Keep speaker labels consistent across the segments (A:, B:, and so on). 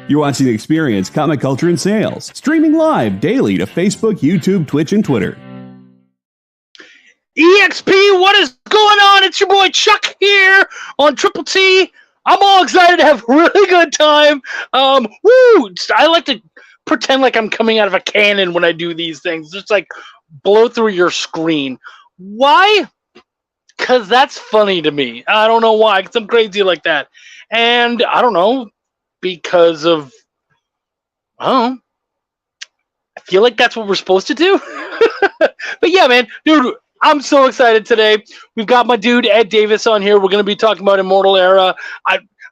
A: You're watching Experience Comic Culture and Sales, streaming live daily to Facebook, YouTube, Twitch, and Twitter.
B: EXP, what is going on? It's your boy Chuck here on Triple T. I'm all excited to have a really good time. I like to pretend like I'm coming out of a cannon when I do these things. Just like blow through your screen. Why? Because that's funny to me. I don't know why, because I'm crazy like that. And I don't know, because of, I feel like that's what we're supposed to do. But yeah, man, dude, I'm so excited today. We've got my dude Ed Davis on here. We're going to be talking about Immortal Era,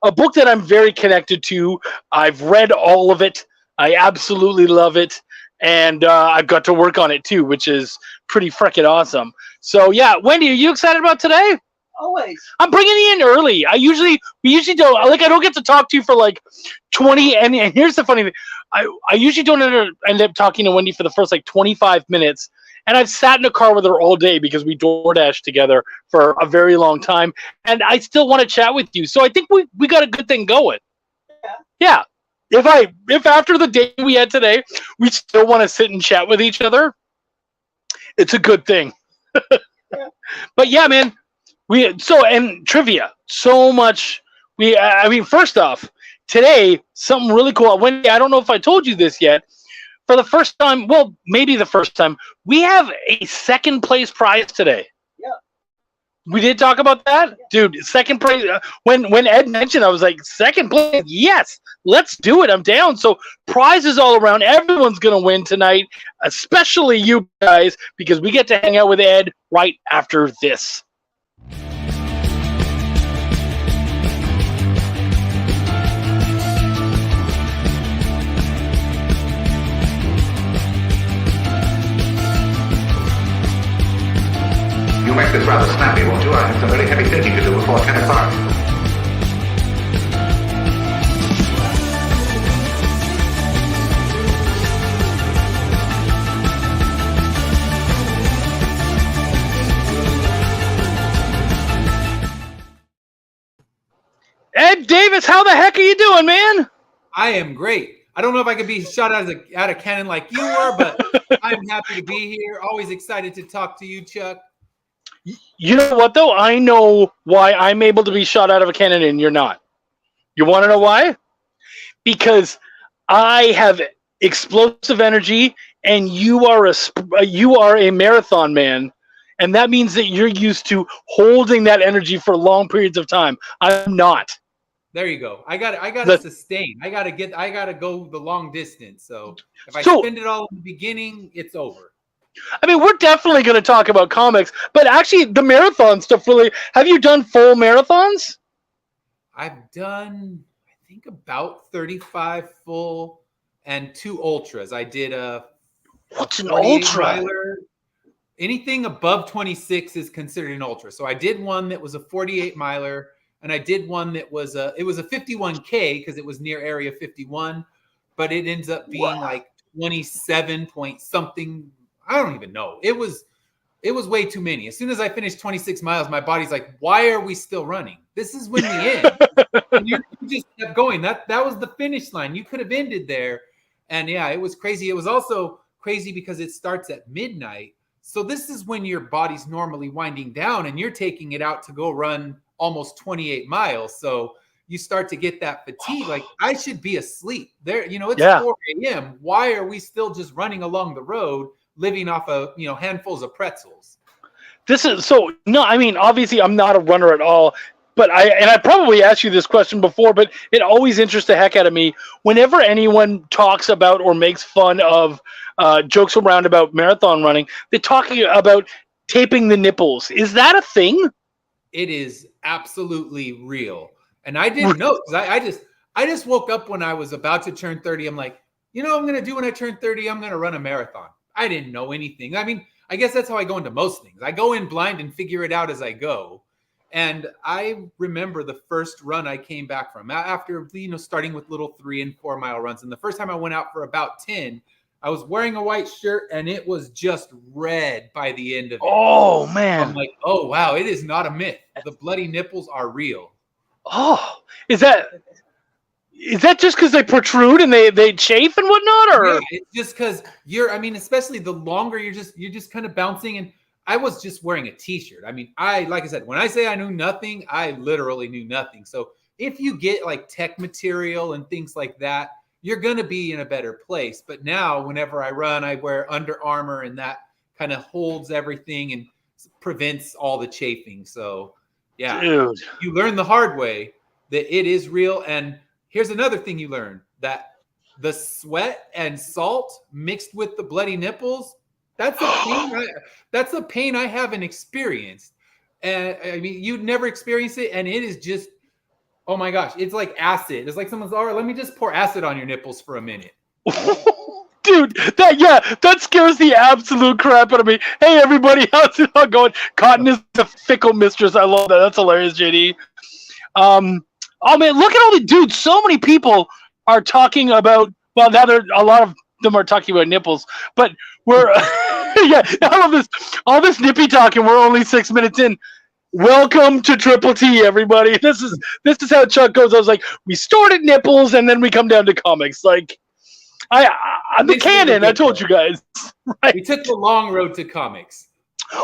B: a book that I'm very connected to. I've read all of it. I absolutely love it. And I've got to work on it too, which is pretty freaking awesome. So yeah, Wendy, are you excited about today?
C: Always.
B: I'm bringing you in early. We usually don't, like, I don't get to talk to you for like 20, and here's the funny thing. I usually don't end up talking to Wendy for the first like 25 minutes, and I've sat in a car with her all day because we DoorDash together for a very long time, and I still want to chat with you. So I think we got a good thing going. Yeah. If after the day we had today, we still want to sit and chat with each other, it's a good thing.
C: Yeah.
B: But yeah, man. And trivia, so much. First off, today, something really cool. Wendy, I don't know if I told you this yet. For the first time, well, maybe the first time, we have a second place prize today.
C: Yeah.
B: We did talk about that? Yeah. Dude, second place. When Ed mentioned, I was like, second place? Yes, let's do it. I'm down. So prizes all around. Everyone's going to win tonight, especially you guys, because we get to hang out with Ed right after this.
D: You make this rather snappy, won't you? I have some very heavy thinking to do before 10 o'clock.
B: Ed Davis, how the heck are you doing, man?
E: I am great. I don't know if I could be shot out of cannon like you were, but I'm happy to be here. Always excited to talk to you, Chuck.
B: You know what, though? I know why I'm able to be shot out of a cannon and you're not. You want to know why? Because I have explosive energy and you are a marathon man, and that means that you're used to holding that energy for long periods of time. I'm not.
E: There you go. I got to sustain. I got to go the long distance. So if I spend it all in the beginning, it's over.
B: I mean, we're definitely going to talk about comics, but actually the marathon stuff really, have you done full marathons?
E: I've done, I think, about 35 full and 2 ultras. I did a
B: What's an ultra?
E: Miler. Anything above 26 is considered an ultra. So I did one that was a 48 miler, and I did one that was a 51K because it was near Area 51, but it ends up being like 27 point something. I don't even know. It was way too many. As soon as I finished 26 miles, my body's like, why are we still running? This is when we end. And you just kept going. That was the finish line. You could have ended there. And yeah, it was crazy. It was also crazy because it starts at midnight. So this is when your body's normally winding down and you're taking it out to go run almost 28 miles. So you start to get that fatigue. Like, I should be asleep there. It's 4 a.m. Why are we still just running along the road, living off of, handfuls of pretzels?
B: Obviously I'm not a runner at all, but I probably asked you this question before, but it always interests the heck out of me whenever anyone talks about or makes fun of jokes around about marathon running. They're talking about taping the nipples. Is that a thing?
E: It is absolutely real. And I didn't know, because I just woke up when I was about to turn 30. I'm like, what I'm going to do when I turn 30? I'm going to run a marathon. I didn't know anything. I mean, I guess that's how I go into most things. I go in blind and figure it out as I go. And I remember the first run I came back from after, starting with little 3 and 4 mile runs. And the first time I went out for about 10, I was wearing a white shirt and it was just red by the end of it.
B: Oh, man.
E: I'm like, oh, wow, it is not a myth. The bloody nipples are real.
B: Oh, is that... Is that just because they protrude and they chafe and whatnot, or
E: Yeah, it's just because especially the longer you're just kind of bouncing. And I was just wearing a t-shirt. I mean, like I said, when I say I knew nothing, I literally knew nothing. So if you get like tech material and things like that, you're going to be in a better place. But now whenever I run, I wear Under Armour, and that kind of holds everything and prevents all the chafing. So yeah,
B: dude?
E: you learn the hard way that it is real. And here's another thing you learn, that the sweat and salt mixed with the bloody nipples, that's a pain I haven't experienced. And I mean, you'd never experience it. And it is just, oh my gosh, it's like acid. It's like someone's, all right, let me just pour acid on your nipples for a minute.
B: Dude, that scares the absolute crap out of me. Hey, everybody, how's it all going? Cotton is the fickle mistress. I love that. That's hilarious, JD. Oh man, look at all the dudes. So many people are talking about. Well, now a lot of them are talking about nipples, but we're yeah. All this nippy talking. We're only 6 minutes in. Welcome to Triple T, everybody. This is how Chuck goes. I was like, we start at nipples and then we come down to comics. Like, I'm the canon. I told you guys. Right?
E: We took the long road to comics.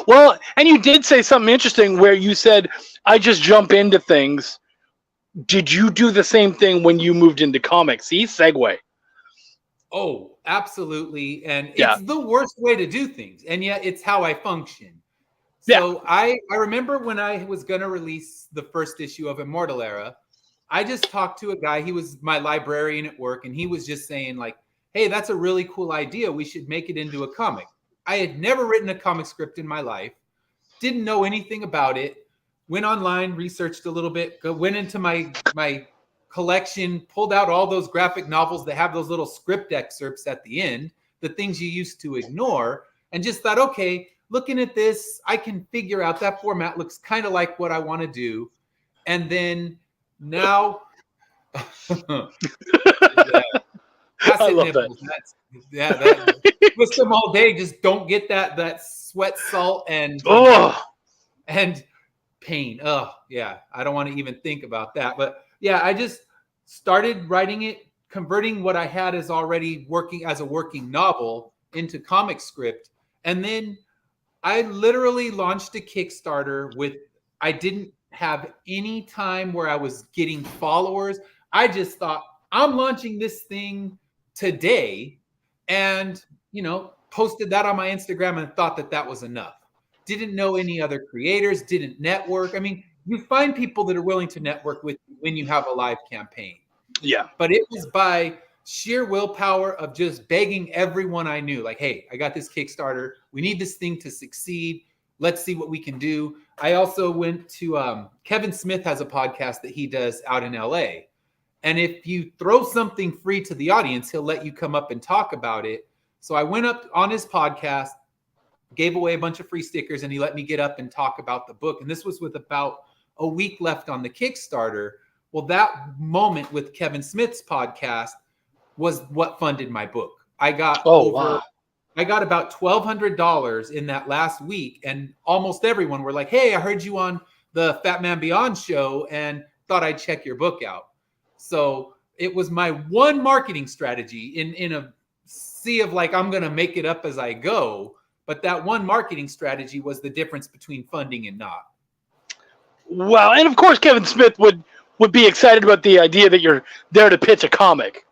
B: Well, and you did say something interesting where you said, I just jump into things. Did you do the same thing when you moved into comics? See, segue.
E: Oh, absolutely. And it's the worst way to do things. And yet it's how I function. So I remember when I was going to release the first issue of Immortal Era, I just talked to a guy. He was my librarian at work. And he was just saying like, hey, that's a really cool idea. We should make it into a comic. I had never written a comic script in my life. Didn't know anything about it. Went online, researched a little bit, went into my collection, pulled out all those graphic novels that have those little script excerpts at the end, the things you used to ignore, and just thought, okay, looking at this, I can figure out that format looks kind of like what I want to do. And then now,
B: I love
E: nipples. That twist them all day. Just don't get that sweat, salt, and pain. Oh yeah, I don't want to even think about that. But yeah, I just started writing it, converting what I had as already working as a working novel into comic script, and then I literally launched a Kickstarter I didn't have any time where I was getting followers. I just thought, I'm launching this thing today, and posted that on my Instagram and thought that was enough. Didn't know any other creators, didn't network. I mean, you find people that are willing to network with you when you have a live campaign.
B: Yeah.
E: But it was by sheer willpower of just begging everyone I knew, like, hey, I got this Kickstarter. We need this thing to succeed. Let's see what we can do. I also went to Kevin Smith has a podcast that he does out in LA. And if you throw something free to the audience, he'll let you come up and talk about it. So I went up on his podcast, gave away a bunch of free stickers, and he let me get up and talk about the book. And this was with about a week left on the Kickstarter. Well, that moment with Kevin Smith's podcast was what funded my book. I got about $1,200 in that last week, and almost everyone were like, hey, I heard you on the Fat Man Beyond show and thought I'd check your book out. So it was my one marketing strategy in a sea of like, I'm going to make it up as I go. But that one marketing strategy was the difference between funding and not.
B: Wow. And of course, Kevin Smith would be excited about the idea that you're there to pitch a comic.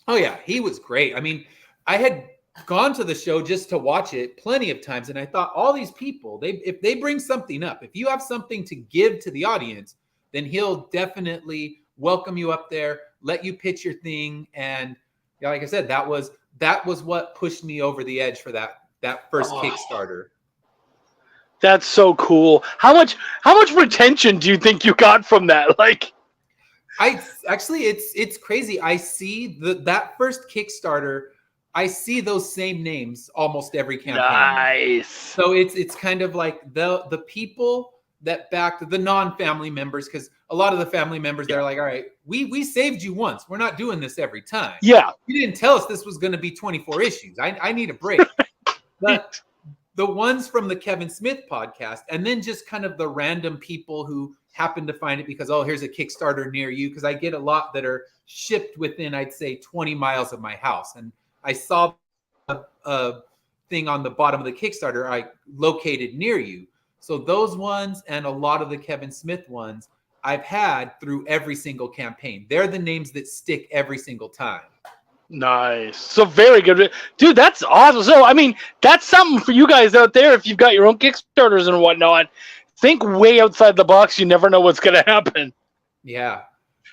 E: Oh, yeah. He was great. I mean, I had gone to the show just to watch it plenty of times. And I thought all these people, if they bring something up, if you have something to give to the audience, then he'll definitely welcome you up there, let you pitch your thing. And like I said, that was what pushed me over the edge for that first Kickstarter.
B: That's so cool. How much retention do you think you got from that? Like,
E: it's crazy. I see that first Kickstarter, I see those same names almost every campaign.
B: Nice.
E: So it's kind of like the people that backed the non-family members, because a lot of the family members, they're like, all right, we saved you once. We're not doing this every time.
B: Yeah.
E: You didn't tell us this was going to be 24 issues. I need a break. But the ones from the Kevin Smith podcast, and then just kind of the random people who happened to find it because, oh, here's a Kickstarter near you. Because I get a lot that are shipped within, I'd say, 20 miles of my house. And I saw a thing on the bottom of the Kickstarter, I located near you. So those ones and a lot of the Kevin Smith ones I've had through every single campaign. They're the names that stick every single time.
B: Nice. So very good. Dude, that's awesome. So, I mean, that's something for you guys out there if you've got your own Kickstarters and whatnot. Think way outside the box. You never know what's going to happen.
E: Yeah.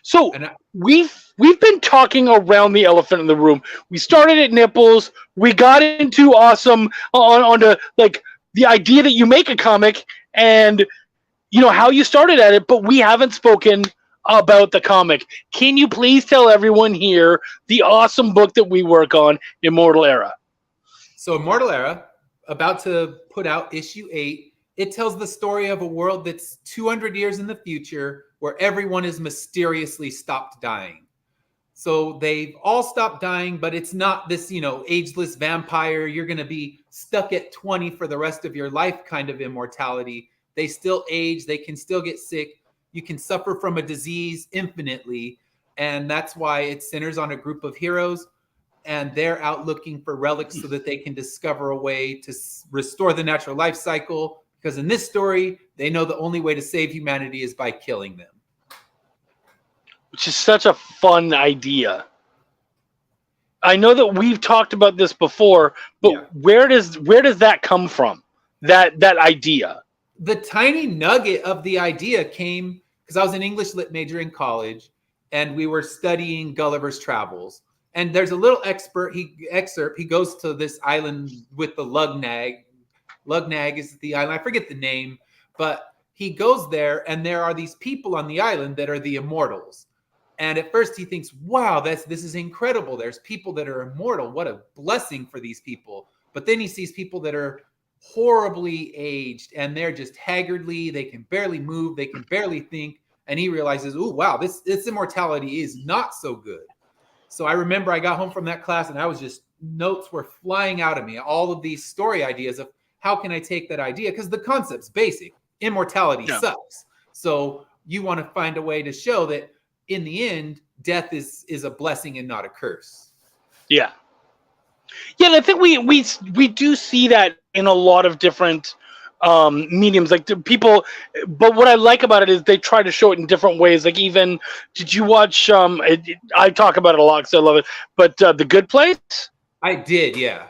B: So we've been talking around the elephant in the room. We started at nipples. We got into awesome onto like the idea that you make a comic and you know how you started at it, but we haven't spoken about the comic. Can you please tell everyone here the awesome book that we work on, Immortal Era?
E: So Immortal Era, about to put out issue 8. It tells the story of a world that's 200 years in the future where everyone is mysteriously stopped dying. So they've all stopped dying, but it's not this, you know, ageless vampire. You're going to be stuck at 20 for the rest of your life kind of immortality. They still age. They can still get sick. You can suffer from a disease infinitely. And that's why it centers on a group of heroes. And they're out looking for relics so that they can discover a way to restore the natural life cycle. Because in this story, they know the only way to save humanity is by killing them.
B: Which is such a fun idea. I know that we've talked about this before, but yeah. where does that come from? That idea?
E: The tiny nugget of the idea came because I was an English lit major in college, and we were studying Gulliver's Travels. And there's a little excerpt. He goes to this island with the Lugnag. Lugnag is the island. I forget the name, but he goes there, and there are these people on the island that are the immortals. And at first he thinks, wow, this is incredible. There's people that are immortal. What a blessing for these people. But then he sees people that are horribly aged, and they're just haggardly. They can barely move. They can barely think. And he realizes, oh, wow, this immortality is not so good. So I remember I got home from that class, and I was just, notes were flying out of me. All of these story ideas of how can I take that idea? Because the concept's basic. Immortality sucks. So you want to find a way to show that in the end, death is a blessing and not a curse.
B: Yeah. Yeah, and I think we do see that in a lot of different mediums. Like people, but what I like about it is they try to show it in different ways. Like even, did you watch, I talk about it a lot because I love it, but The Good Place?
E: I did, yeah.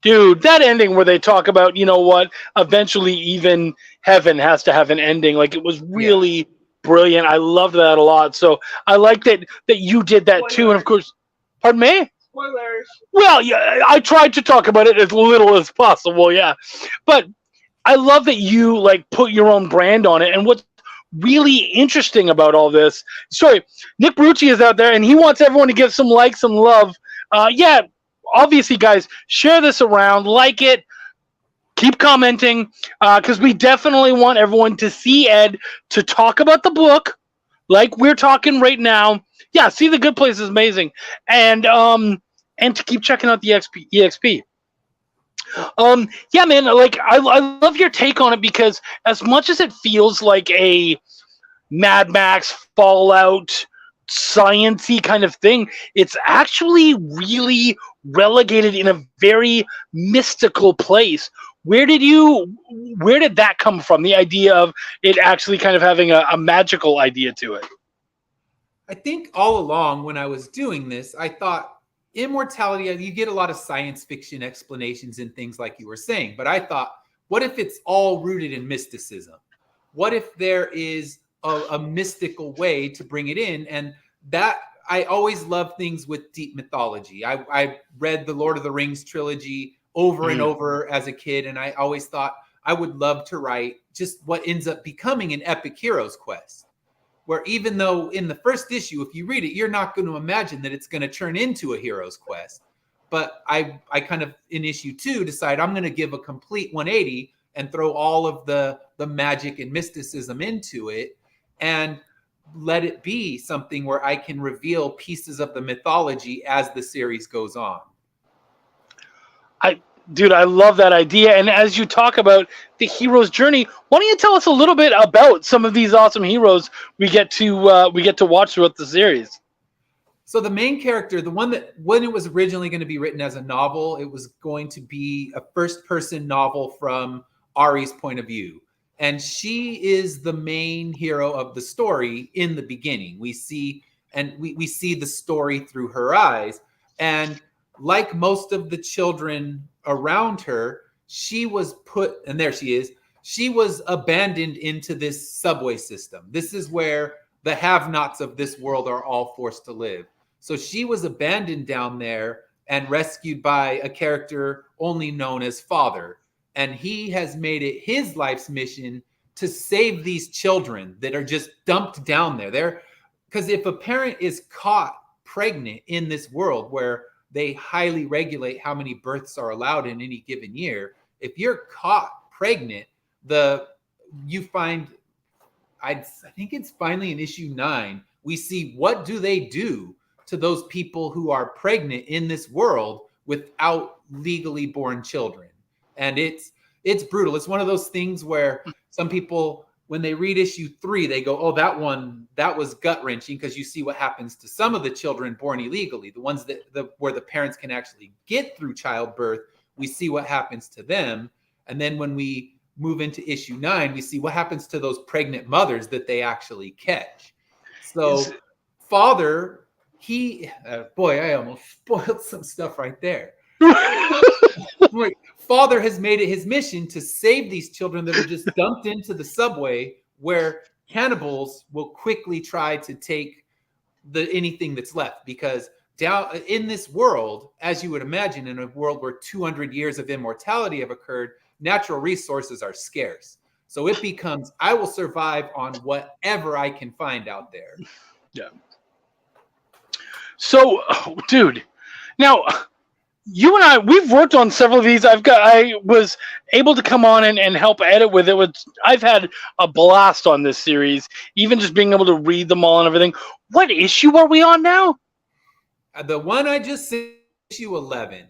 B: Dude, that ending where they talk about, you know what, eventually even heaven has to have an ending. Like it was really brilliant. I loved that a lot. So I like that you did that too. And of course, pardon me?
C: Spoilers.
B: Well, yeah, I tried to talk about it as little as possible, yeah. But I love that you like put your own brand on it. And what's really interesting about all this, sorry, Nick Brucci is out there and he wants everyone to give some likes and love. Yeah, obviously, guys, share this around, like it, keep commenting, because we definitely want everyone to see Ed, to talk about the book, like we're talking right now. Yeah, see The Good Place is amazing, and to keep checking out the EXP. Yeah, man, like I love your take on it because as much as it feels like a Mad Max, Fallout, science-y kind of thing, it's actually really relegated in a very mystical place. Where did that come from? The idea of it actually kind of having a magical idea to it.
E: I think all along when I was doing this, I thought immortality, you get a lot of science fiction explanations and things like you were saying, but I thought, what if it's all rooted in mysticism? What if there is a mystical way to bring it in? And that, I always love things with deep mythology. I read the Lord of the Rings trilogy over and over as a kid, and I always thought I would love to write just what ends up becoming an epic hero's quest, where even though in the first issue, if you read it, you're not going to imagine that it's going to turn into a hero's quest. But I kind of, in issue 2, decide I'm going to give a complete 180 and throw all of the magic and mysticism into it and let it be something where I can reveal pieces of the mythology as the series goes on.
B: Dude, I love that idea. And as you talk about the hero's journey, why don't you tell us a little bit about some of these awesome heroes we get to watch throughout the series?
E: So the main character, the one that when it was originally going to be written as a novel, it was going to be a first-person novel from Ari's point of view. And she is the main hero of the story in the beginning. We see the story through her eyes. And like most of the children around her, she was put, and there she is, she was abandoned into this subway system. This is where the have-nots of this world are all forced to live. So she was abandoned down there and rescued by a character only known as Father. And he has made it his life's mission to save these children that are just dumped down there. Because if a parent is caught pregnant in this world where they highly regulate how many births are allowed in any given year, if you're caught pregnant, you find, I think it's finally in issue 9, we see what do they do to those people who are pregnant in this world without legally born children. And it's brutal. It's one of those things where some people, when they read issue 3, they go, oh, that was gut wrenching, because you see what happens to some of the children born illegally, the ones where the parents can actually get through childbirth. We see what happens to them. And then when we move into issue 9, we see what happens to those pregnant mothers that they actually catch. So Father, boy, I almost spoiled some stuff right there. Father has made it his mission to save these children that are just dumped into the subway, where cannibals will quickly try to take anything that's left. Because down in this world, as you would imagine, in a world where 200 years of immortality have occurred, natural resources are scarce. So it becomes, I will survive on whatever I can find out there.
B: Yeah. So, dude, now you and I, we've worked on several of these. I was able to come on and help edit with it. I've had a blast on this series, even just being able to read them all and everything. What issue are we on now?
E: The one I just said, issue 11.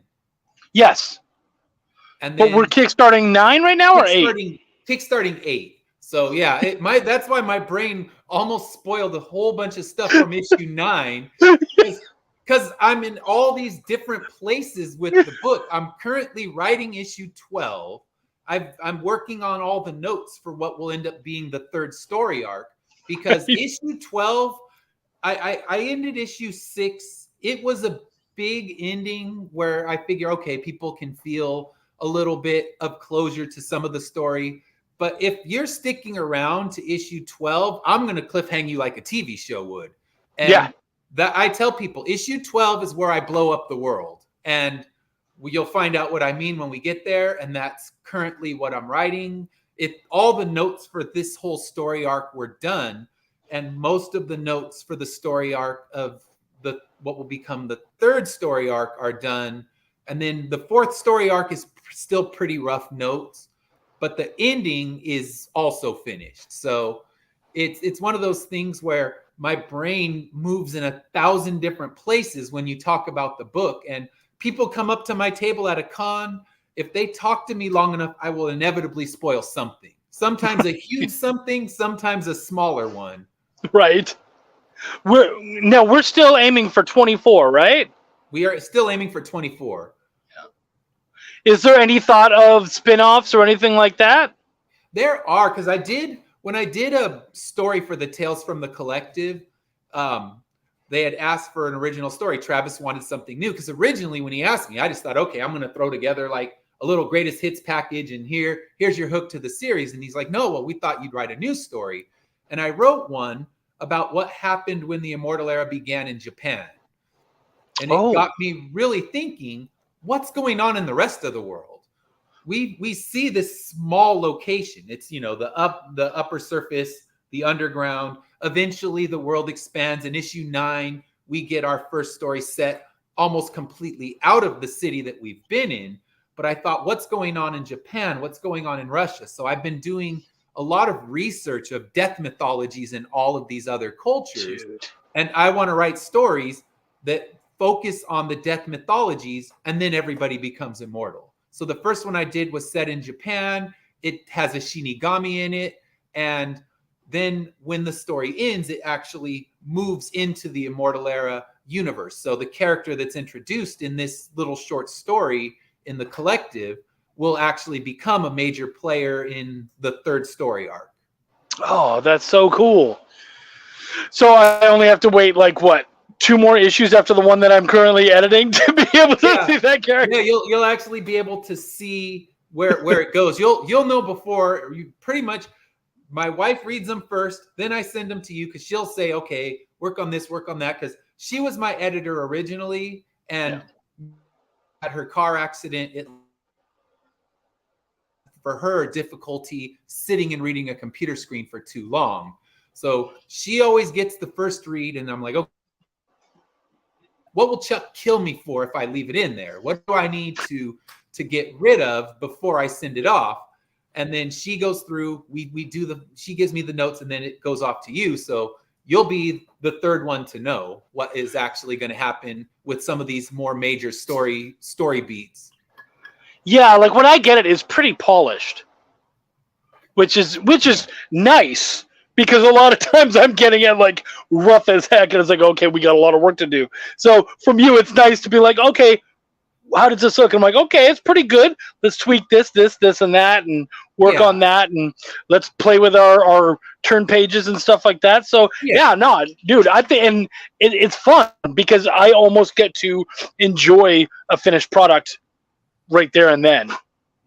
B: Yes.
E: And then
B: but we're kickstarting 9 right now, or 8?
E: Kickstarting 8. So yeah, that's why my brain almost spoiled a whole bunch of stuff from issue 9, because I'm in all these different places with the book. I'm currently writing issue 12. I'm working on all the notes for what will end up being the 3rd story arc, because issue 12, I ended issue 6. It was a big ending where I figure, okay, people can feel a little bit of closure to some of the story. But if you're sticking around to issue 12, I'm going to cliffhang you like a TV show would. And that I tell people, issue 12 is where I blow up the world. And you'll find out what I mean when we get there. And that's currently what I'm writing. All the notes for this whole story arc were done. And most of the notes for the story arc of what will become the 3rd story arc are done. And then the 4th story arc is still pretty rough notes, but the ending is also finished. So it's one of those things where my brain moves in 1,000 different places when you talk about the book. And people come up to my table at a con. If they talk to me long enough, I will inevitably spoil something. Sometimes a huge something, sometimes a smaller one.
B: Right. We're still aiming for 24, right?
E: We are still aiming for 24.
B: Is there any thought of spin-offs or anything like that?
E: There are, because when I did a story for the Tales from the Collective, they had asked for an original story. Travis wanted something new, because originally when he asked me, I just thought, okay, I'm going to throw together like a little greatest hits package, and here's your hook to the series. And he's like, no, well, we thought you'd write a new story. And I wrote one about what happened when the Immortal Era began in Japan. And it got me really thinking, what's going on in the rest of the world? We see this small location. It's, the upper surface, the underground. Eventually the world expands. In issue 9, we get our first story set almost completely out of the city that we've been in. But I thought, what's going on in Japan? What's going on in Russia? So I've been doing a lot of research of death mythologies in all of these other cultures. Dude. And I want to write stories that focus on the death mythologies, and then everybody becomes immortal. So the first one I did was set in Japan. It has a Shinigami in it. And then when the story ends, it actually moves into the Immortal Era universe. So the character that's introduced in this little short story in the collective will actually become a major player in the third story arc.
B: Oh, that's so cool. So I only have to wait, like, what, 2 more issues after the one that I'm currently editing to be able to see that character?
E: Yeah, you'll actually be able to see where it goes. You'll know before you pretty much. My wife reads them first, then I send them to you because she'll say, okay, work on this, work on that. Because she was my editor originally, and at her car accident, it for her difficulty sitting and reading a computer screen for too long. So she always gets the first read, and I'm like, okay, what will Chuck kill me for if I leave it in there? What do I need to get rid of before I send it off? And then she goes through, she gives me the notes, and then it goes off to you. So you'll be the third one to know what is actually going to happen with some of these more major story beats.
B: Yeah, like when I get it, it's pretty polished, which is nice, because a lot of times I'm getting it like rough as heck, and it's like, okay, we got a lot of work to do. So from you, it's nice to be like, okay, how does this look? And I'm like, okay, it's pretty good. Let's tweak this, and that, and work on that, and let's play with our turn pages and stuff like that. So no, dude, I think, and it's fun because I almost get to enjoy a finished product right there and then.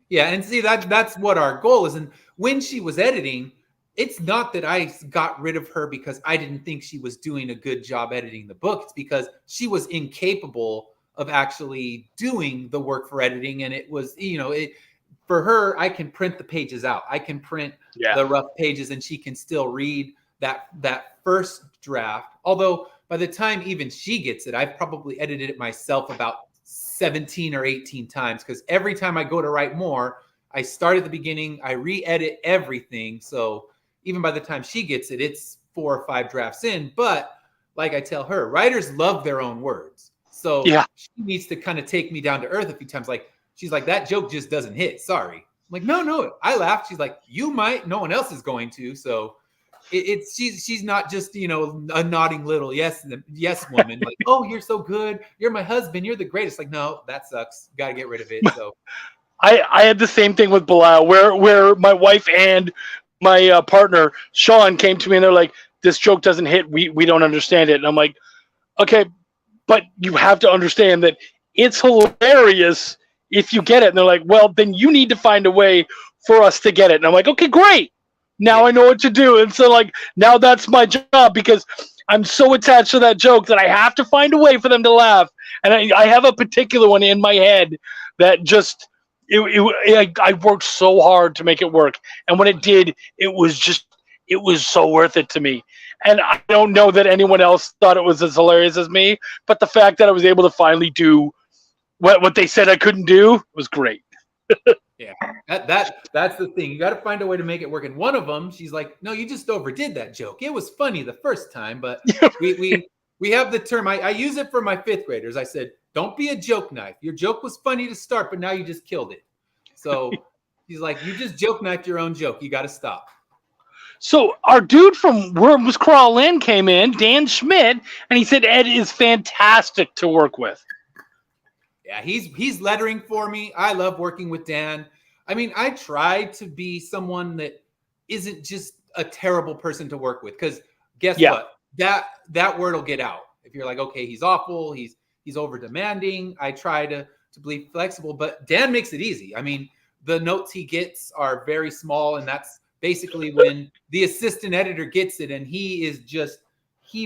E: Yeah, and see, that's what our goal is. And when she was editing, it's not that I got rid of her because I didn't think she was doing a good job editing the book. It's because she was incapable of actually doing the work for editing. And it was, for her, I can print the pages out. I can print the rough pages, and she can still read that first draft. Although by the time even she gets it, I've probably edited it myself about 17 or 18 times, because every time I go to write more, I start at the beginning, I re-edit everything. So even by the time she gets it, it's 4 or 5 drafts in. But like I tell her, writers love their own words. So she needs to kind of take me down to earth a few times. Like, she's like, that joke just doesn't hit. Sorry. I'm like, no, I laughed. She's like, you might, no one else is going to. So she's not just, a nodding little yes woman. Like, oh, you're so good. You're my husband. You're the greatest. Like, no, that sucks. Got to get rid of it. So
B: I had the same thing with Belial, where my wife and my partner, Sean, came to me and they're like, this joke doesn't hit. We don't understand it. And I'm like, okay, but you have to understand that it's hilarious if you get it. And they're like, well, then you need to find a way for us to get it. And I'm like, okay, great. Now I know what to do. And so, like, now that's my job, because I'm so attached to that joke that I have to find a way for them to laugh. And I have a particular one in my head that just, I worked so hard to make it work. And when it did, it was so worth it to me. And I don't know that anyone else thought it was as hilarious as me, but the fact that I was able to finally do what they said I couldn't do was great.
E: Yeah, that's the thing. You got to find a way to make it work. And one of them, she's like, no, you just overdid that joke. It was funny the first time, but we have the term. I use it for my 5th graders. I said, don't be a joke knife. Your joke was funny to start, but now you just killed it. So he's like, you just joke knifed your own joke. You got to stop.
B: So our dude from Worms Crawl In came in, Dan Schmidt, and he said Ed is fantastic to work with.
E: Yeah, he's lettering for me. I love working with Dan. I mean, I try to be someone that isn't just a terrible person to work with, because guess what? That word will get out. If you're like, okay, he's awful, he's over demanding. I try to be flexible, but Dan makes it easy. I mean, the notes he gets are very small, and that's basically when the assistant editor gets it, and he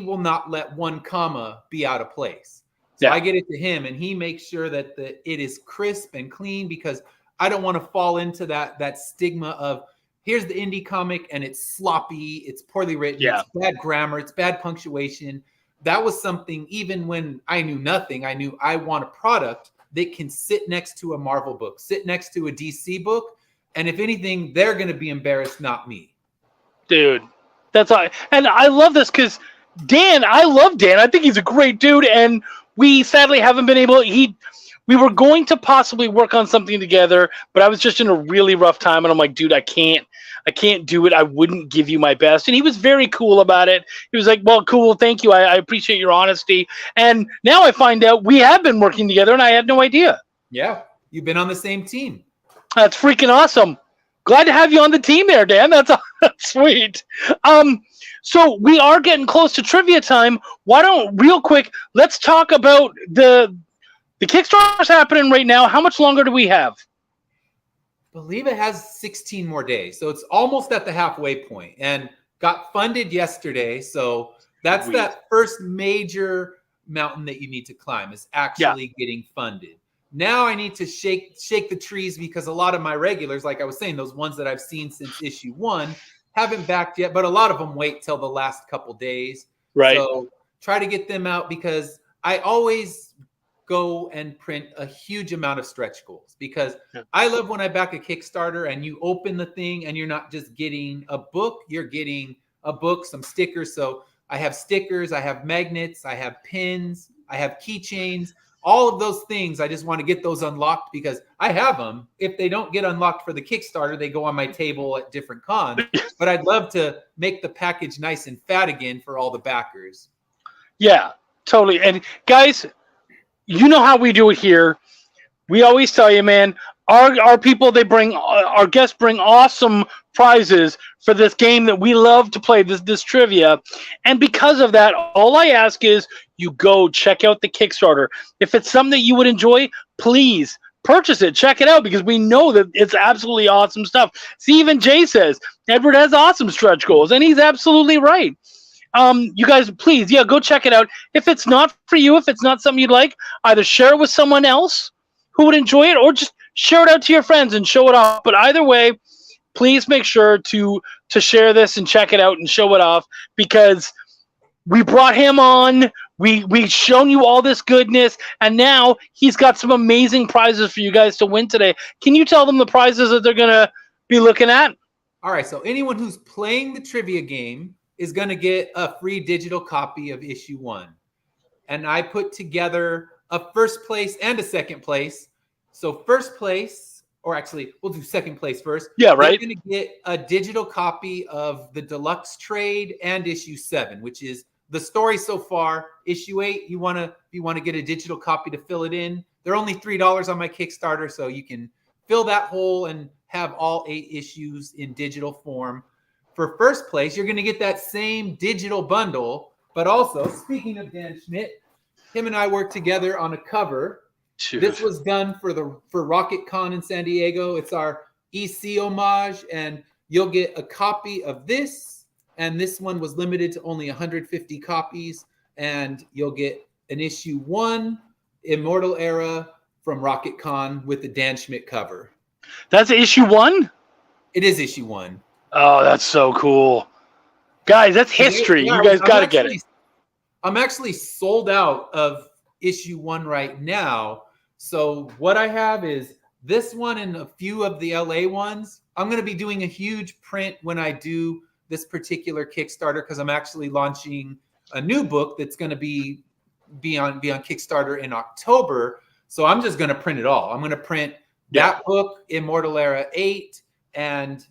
E: will not let one comma be out of place. So I get it to him, and he makes sure that it is crisp and clean, because I don't want to fall into that stigma of, here's the indie comic and it's sloppy, it's poorly written, it's bad grammar, it's bad punctuation. That was something, even when I knew nothing, I knew I want a product that can sit next to a Marvel book, sit next to a DC book, and if anything, they're going to be embarrassed, not me.
B: Dude, that's all. And I love this because I love Dan. I think he's a great dude, and we sadly haven't been able. we were going to possibly work on something together, but I was just in a really rough time, and I'm like, dude, I can't do it. I wouldn't give you my best. And he was very cool about it. He was like, well, cool, thank you. I appreciate your honesty. And now I find out we have been working together, and I had no idea.
E: Yeah, you've been on the same team.
B: That's freaking awesome. Glad to have you on the team there, Dan. That's sweet. So we are getting close to trivia time. Why don't, real quick, let's talk about the Kickstarter's happening right now. How much longer do we have?
E: I believe it has 16 more days. So it's almost at the halfway point and got funded yesterday. So that's
B: Sweet.
E: that first major mountain that you need to climb is actually getting funded. Now I need to shake the trees because a lot of my regulars, like I was saying, those ones that I've seen since issue 1 haven't backed yet, but a lot of them wait till the last couple days.
B: Right.
E: So try to get them out because I always go and print a huge amount of stretch goals because I love when I back a Kickstarter and you open the thing and you're not just getting a book, you're getting a book, some stickers. So I have stickers, I have magnets, I have pins, I have keychains, all of those things. I just want to get those unlocked because I have them. If they don't get unlocked for the Kickstarter, they go on my table at different cons. But I'd love to make the package nice and fat again for all the backers.
B: Yeah, totally. And guys, you know how we do it here. We always tell you, man, our people, our guests bring awesome prizes for this game that we love to play, this trivia. And because of that, all I ask is you go check out the Kickstarter. If it's something that you would enjoy, please purchase it. Check it out because we know that it's absolutely awesome stuff. See, even Jay says, Edward has awesome stretch goals, and he's absolutely right. You guys, please, go check it out. If it's not for you, if it's not something you'd like, either share it with someone else who would enjoy it or just share it out to your friends and show it off. But either way, please make sure to share this and check it out and show it off because we brought him on. We've shown you all this goodness, and now he's got some amazing prizes for you guys to win today. Can you tell them the prizes that they're going to be looking at?
E: All right, so anyone who's playing the trivia game is going to get a free digital copy of issue 1. And I put together a first place and a second place. So first place, or actually we'll do second place first.
B: Yeah, right.
E: They're going to get a digital copy of the deluxe trade and issue 7, which is the story so far. Issue 8, if you want to get a digital copy to fill it in, they're only $3 on my Kickstarter, so you can fill that hole and have all 8 issues in digital form. For first place, you're going to get that same digital bundle, but also, speaking of Dan Schmidt, him and I worked together on a cover. Dude. This was done for Rocket Con in San Diego. It's our EC homage, and you'll get a copy of this, and this one was limited to only 150 copies, and you'll get an issue 1 Immortal Era from Rocket Con with the Dan Schmidt cover.
B: That's issue 1?
E: It is issue 1.
B: Oh, that's so cool. Guys, that's history.
E: Yeah,
B: you guys got to get it.
E: I'm actually sold out of issue 1 right now. So what I have is this one and a few of the LA ones. I'm going to be doing a huge print when I do this particular Kickstarter because I'm actually launching a new book that's going to be on Kickstarter in October. So I'm just going to print it all. I'm going to print that book, Immortal Era 8, and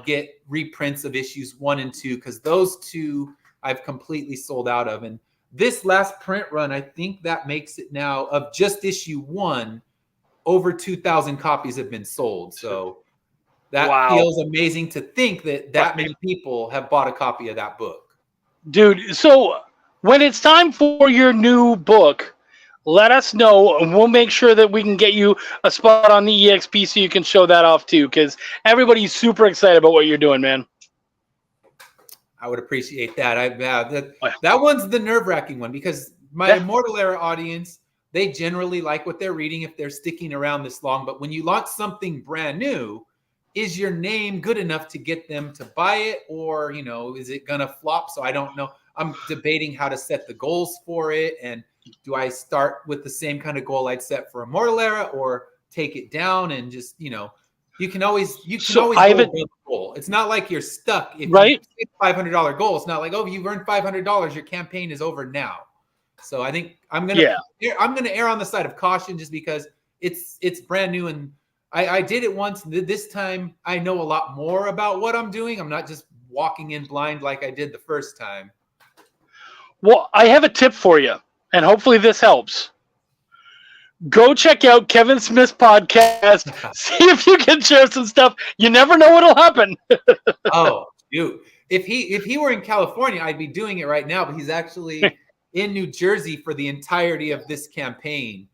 E: get reprints of issues 1 and 2 because those 2 I've completely sold out of. And this last print run, I think that makes it now of just issue 1, over 2,000 copies have been sold. So that feels amazing to think that many people have bought a copy of that book.
B: Dude, so when it's time for your new book, let us know, and we'll make sure that we can get you a spot on the EXP so you can show that off too, because everybody's super excited about what you're doing, man.
E: I would appreciate that. That one's the nerve-wracking one because my Immortal Era audience, they generally like what they're reading if they're sticking around this long. But when you launch something brand new, is your name good enough to get them to buy it, or is it gonna flop? So I don't know. I'm debating how to set the goals for it, and do I start with the same kind of goal I'd set for Immortal Era, or take it down and just, you can always go above the goal. It's not like you're stuck. If you hit $500 goal, it's not like, oh, you've earned $500, your campaign is over now. So I think I'm gonna err on the side of caution just because it's brand new, and I did it once. This time I know a lot more about what I'm doing. I'm not just walking in blind like I did the first time.
B: Well, I have a tip for you, and hopefully this helps. Go check out Kevin Smith's podcast. See if you can share some stuff. You never know what'll happen.
E: Oh, dude. If he were in California, I'd be doing it right now, but he's actually in New Jersey for the entirety of this campaign.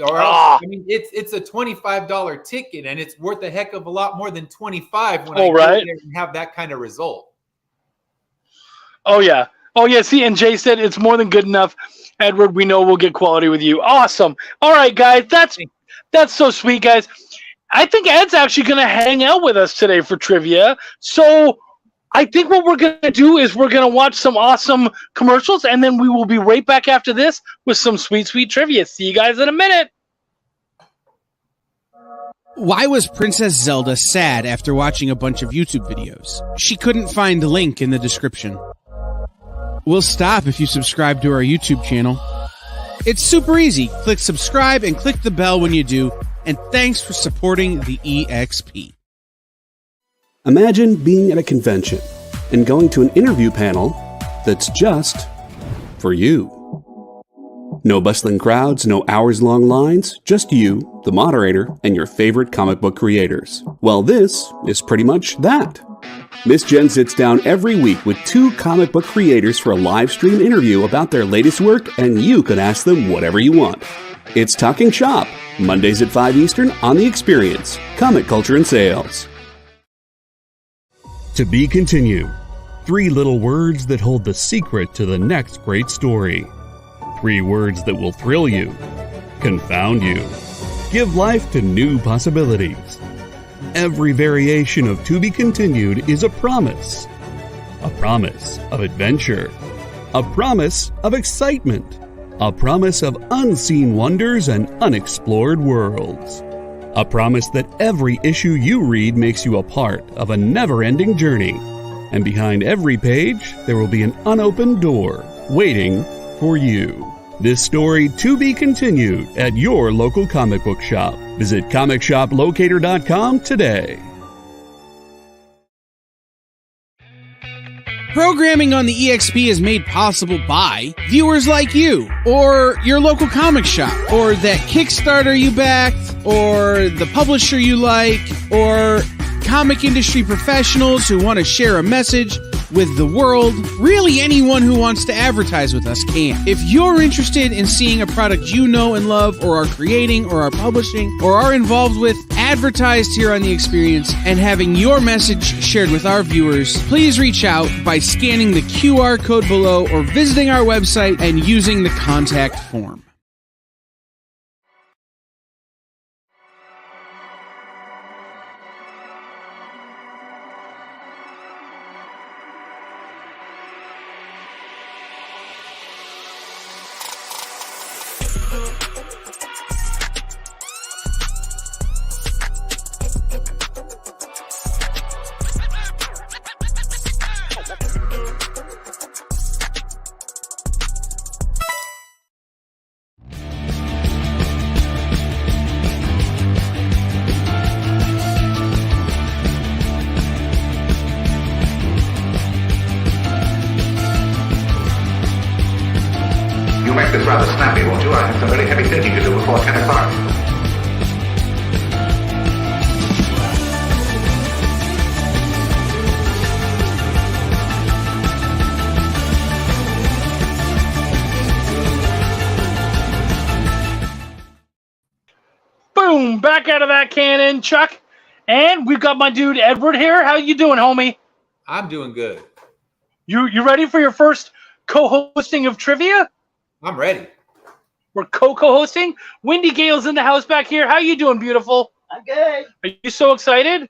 E: Or else, I mean, it's a $25 ticket, and it's worth a heck of a lot more than $25 when I go there and have that kind of result.
B: Oh yeah. See, and Jay said it's more than good enough. Edward, we know we'll get quality with you. Awesome. All right, guys, that's so sweet, guys. I think Ed's actually going to hang out with us today for trivia. So I think what we're going to do is we're going to watch some awesome commercials, and then we will be right back after this with some sweet, sweet trivia. See you guys in a minute.
F: Why was Princess Zelda sad after watching a bunch of YouTube videos? She couldn't find a link in the description. We'll stop if you subscribe to our YouTube channel. It's super easy. Click subscribe and click the bell when you do. And thanks for supporting the EXP.
A: Imagine being at a convention and going to an interview panel that's just for you. No bustling crowds, no hours-long lines, just you, the moderator, and your favorite comic book creators. Well, this is pretty much that. Miss Jen sits down every week with 2 comic book creators for a live stream interview about their latest work, and you can ask them whatever you want. It's Talking Shop, Mondays at 5 Eastern on The Experience, Comic Culture and Sales. To be continued. 3 little words that hold the secret to the next great story. 3 words that will thrill you, confound you, give life to new possibilities. Every variation of To Be Continued is a promise of adventure, a promise of excitement, a promise of unseen wonders and unexplored worlds, a promise that every issue you read makes you a part of a never-ending journey, and behind every page there will be an unopened door waiting for you. This story to be continued at your local comic book shop. Visit comicshoplocator.com today.
F: Programming on the EXP is made possible by viewers like you, or your local comic shop, or that Kickstarter you backed, or the publisher you like, or comic industry professionals who want to share a message with the world. Really, anyone who wants to advertise with us can. If you're interested in seeing a product you know and love, or are creating, or are publishing, or are involved with, advertised here on The Experience, and having your message shared with our viewers, please reach out by scanning the QR code below or visiting our website and using the contact form.
D: You make this rather snappy, won't you? I have some very heavy thinking to do before 10 o'clock.
B: Boom! Back out of that cannon, Chuck. And we've got my dude Edward here. How you doing, homie?
E: I'm doing good.
B: You ready for your first co-hosting of trivia?
E: I'm ready.
B: We're co-hosting. Wendy Gale's in the house back here. How you doing, beautiful?
C: I'm good.
B: Are you so excited?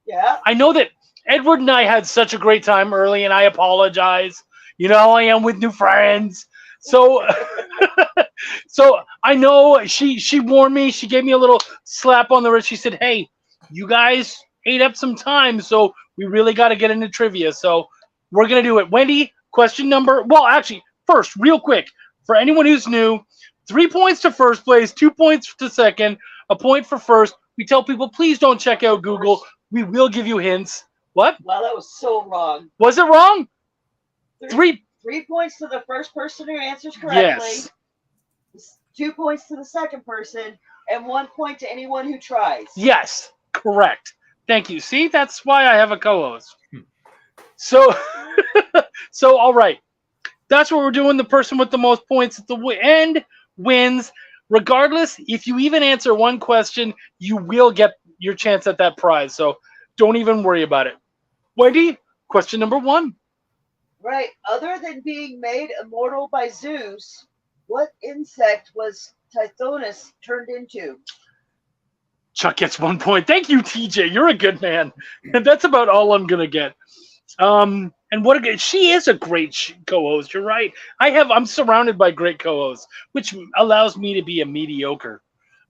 C: Yeah.
B: I know that Edward and I had such a great time early, and I apologize. You know how I am with new friends. So, so I know she warned me. She gave me a little slap on the wrist. She said, "Hey, you guys ate up some time, so we really got to get into trivia." So we're gonna do it. Wendy, question number. Well, actually, first, real quick, For anyone who's new, 3 points to first place, 2 points to second, a point for first. We tell people, please don't check out Google. We will give you hints. What?
C: Wow, that was so wrong.
B: Was it wrong? Three.
C: 3 points to the first person who answers correctly.
B: Yes.
C: 2 points to the second person, and 1 point to anyone who tries.
B: Yes, correct. Thank you. See, that's why I have a co-host. So, so all right. That's what we're doing. The person with the most points at the end wins. Regardless, if you even answer one question, you will get your chance at that prize. So don't even worry about it. Wendy, question number 1.
C: Right. Other than being made immortal by Zeus, what insect was Tithonus turned into?
B: Chuck gets 1 point. Thank you, TJ. You're a good man. And that's about all I'm gonna get. And she is a great co-host. You're right. I'm surrounded by great co-hosts, which allows me to be a mediocre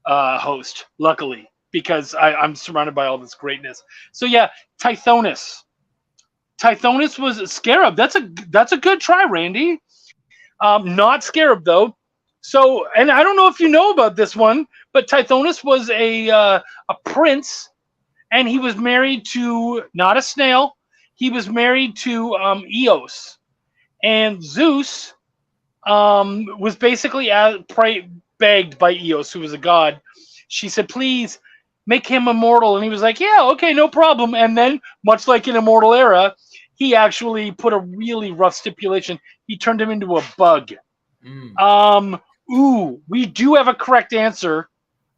B: host. Luckily, because I'm surrounded by all this greatness. So yeah, Tithonus. Tithonus was a scarab. That's a good try, Randy. Not scarab though. So, and I don't know if you know about this one, but Tithonus was a prince, and he was married to not a snail. He was married to Eos, and Zeus was basically begged by Eos, who was a god. She said, "Please make him immortal," and he was like, "Yeah, okay, no problem." And then, much like in Immortal Era, he actually put a really rough stipulation. He turned him into a bug. We do have a correct answer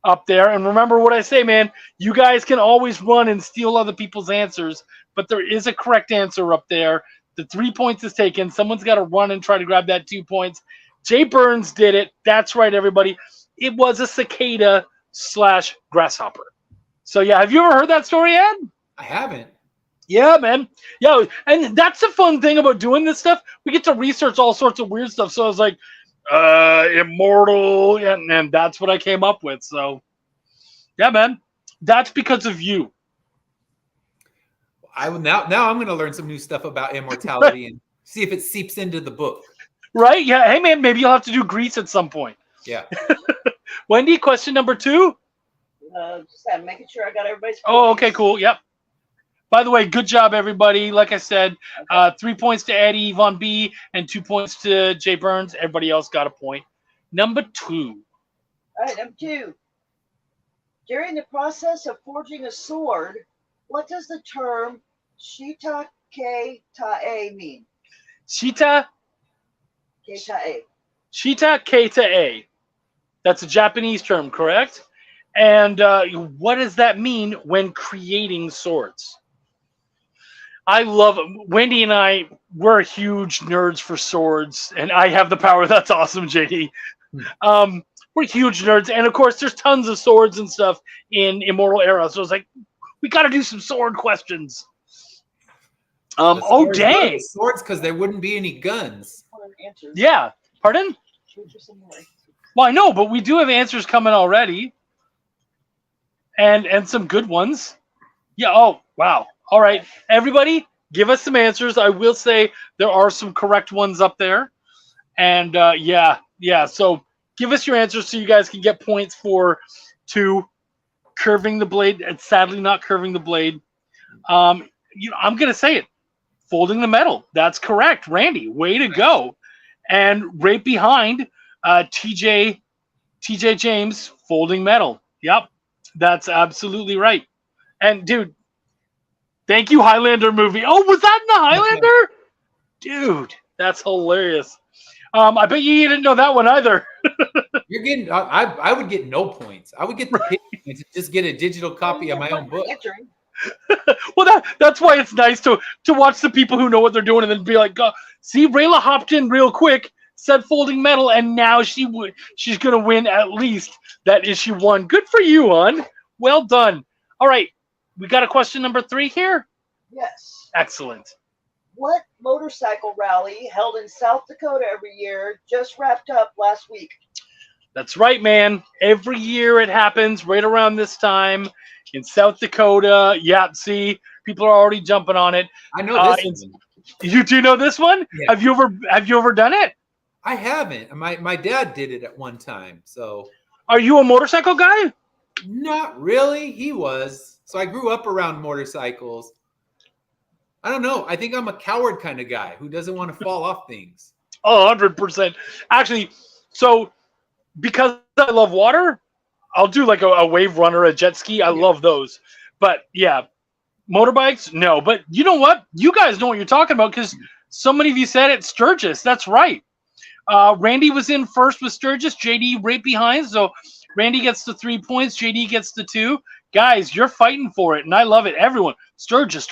B: up there. And remember what I say, man. You guys can always run and steal other people's answers, but there is a correct answer up there. The 3 points is taken. Someone's got to run and try to grab that 2 points. Jay Burns did it. That's right, everybody. It was a cicada / grasshopper. So, yeah, have you ever heard that story, Ed?
E: I haven't.
B: Yeah, man. Yeah, and that's the fun thing about doing this stuff. We get to research all sorts of weird stuff. So I was like, immortal, and that's what I came up with. So, yeah, man. That's because of you.
E: I will now I'm going to learn some new stuff about immortality and see if it seeps into the book.
B: Right? Yeah. Hey, man, maybe you'll have to do Greece at some point.
E: Yeah.
B: Wendy, question number 2.
C: Just making sure I got everybody's points.
B: Oh, okay, cool. Yep. By the way, good job, everybody. Like I said, 3 points to Eddie Von B and 2 points to Jay Burns. Everybody else got a point. Number 2.
C: All right, number 2. During the process of forging a sword, what does the term shita ke ta'e mean?
B: Shita
C: Ke ta'e.
B: Shita Keita. That's a Japanese term, correct? And what does that mean when creating swords? I love Wendy and we're huge nerds for swords, and I have the power. That's awesome, JD. We're huge nerds, and of course, there's tons of swords and stuff in Immortal Era. So it's like, we got to do some sword questions. Oh, dang.
E: Swords, because there wouldn't be any guns.
B: Yeah. Pardon? Well, I know, but we do have answers coming already. And some good ones. Yeah. Oh, wow. All right. Everybody, give us some answers. I will say there are some correct ones up there. And yeah. So give us your answers so you guys can get points for 2, curving the blade, and sadly not curving the blade. I'm going to say it. Folding the metal. That's correct. Randy, way to go. And right behind, TJ James, folding metal. Yep. That's absolutely right. And dude, thank you, Highlander movie. Oh, was that in the Highlander? Dude, that's hilarious. I bet you didn't know that one either.
E: You're getting. I would get no points. I would get the points and just get a digital copy of my own book.
B: Well, that's why it's nice to watch the people who know what they're doing and then be like, see, Rayla hopped in real quick, said folding metal, and now she's gonna win at least that issue 1. Good for you, hon. Well done. All right, we got a question number 3 here.
C: Yes.
B: Excellent.
C: What motorcycle rally held in South Dakota every year just wrapped up last week?
B: That's right, man. Every year it happens right around this time in South Dakota. Yeah, see, people are already jumping on it.
E: I know this one.
B: You do know this one?
E: Yeah.
B: Have you ever done it?
E: I haven't. My dad did it at one time, so.
B: Are you a motorcycle guy?
E: Not really. He was. So I grew up around motorcycles. I don't know. I think I'm a coward kind of guy who doesn't want to fall off things.
B: Oh, 100%. Actually, so because I love water, I'll do like a wave runner, a jet ski. I love those. But yeah, motorbikes, no. But you know what? You guys know what you're talking about because so many of you said it. Sturgis. That's right. Randy was in first with Sturgis. JD right behind. So Randy gets the 3 points. JD gets the 2. Guys, you're fighting for it, and I love it. Everyone, Sturgis.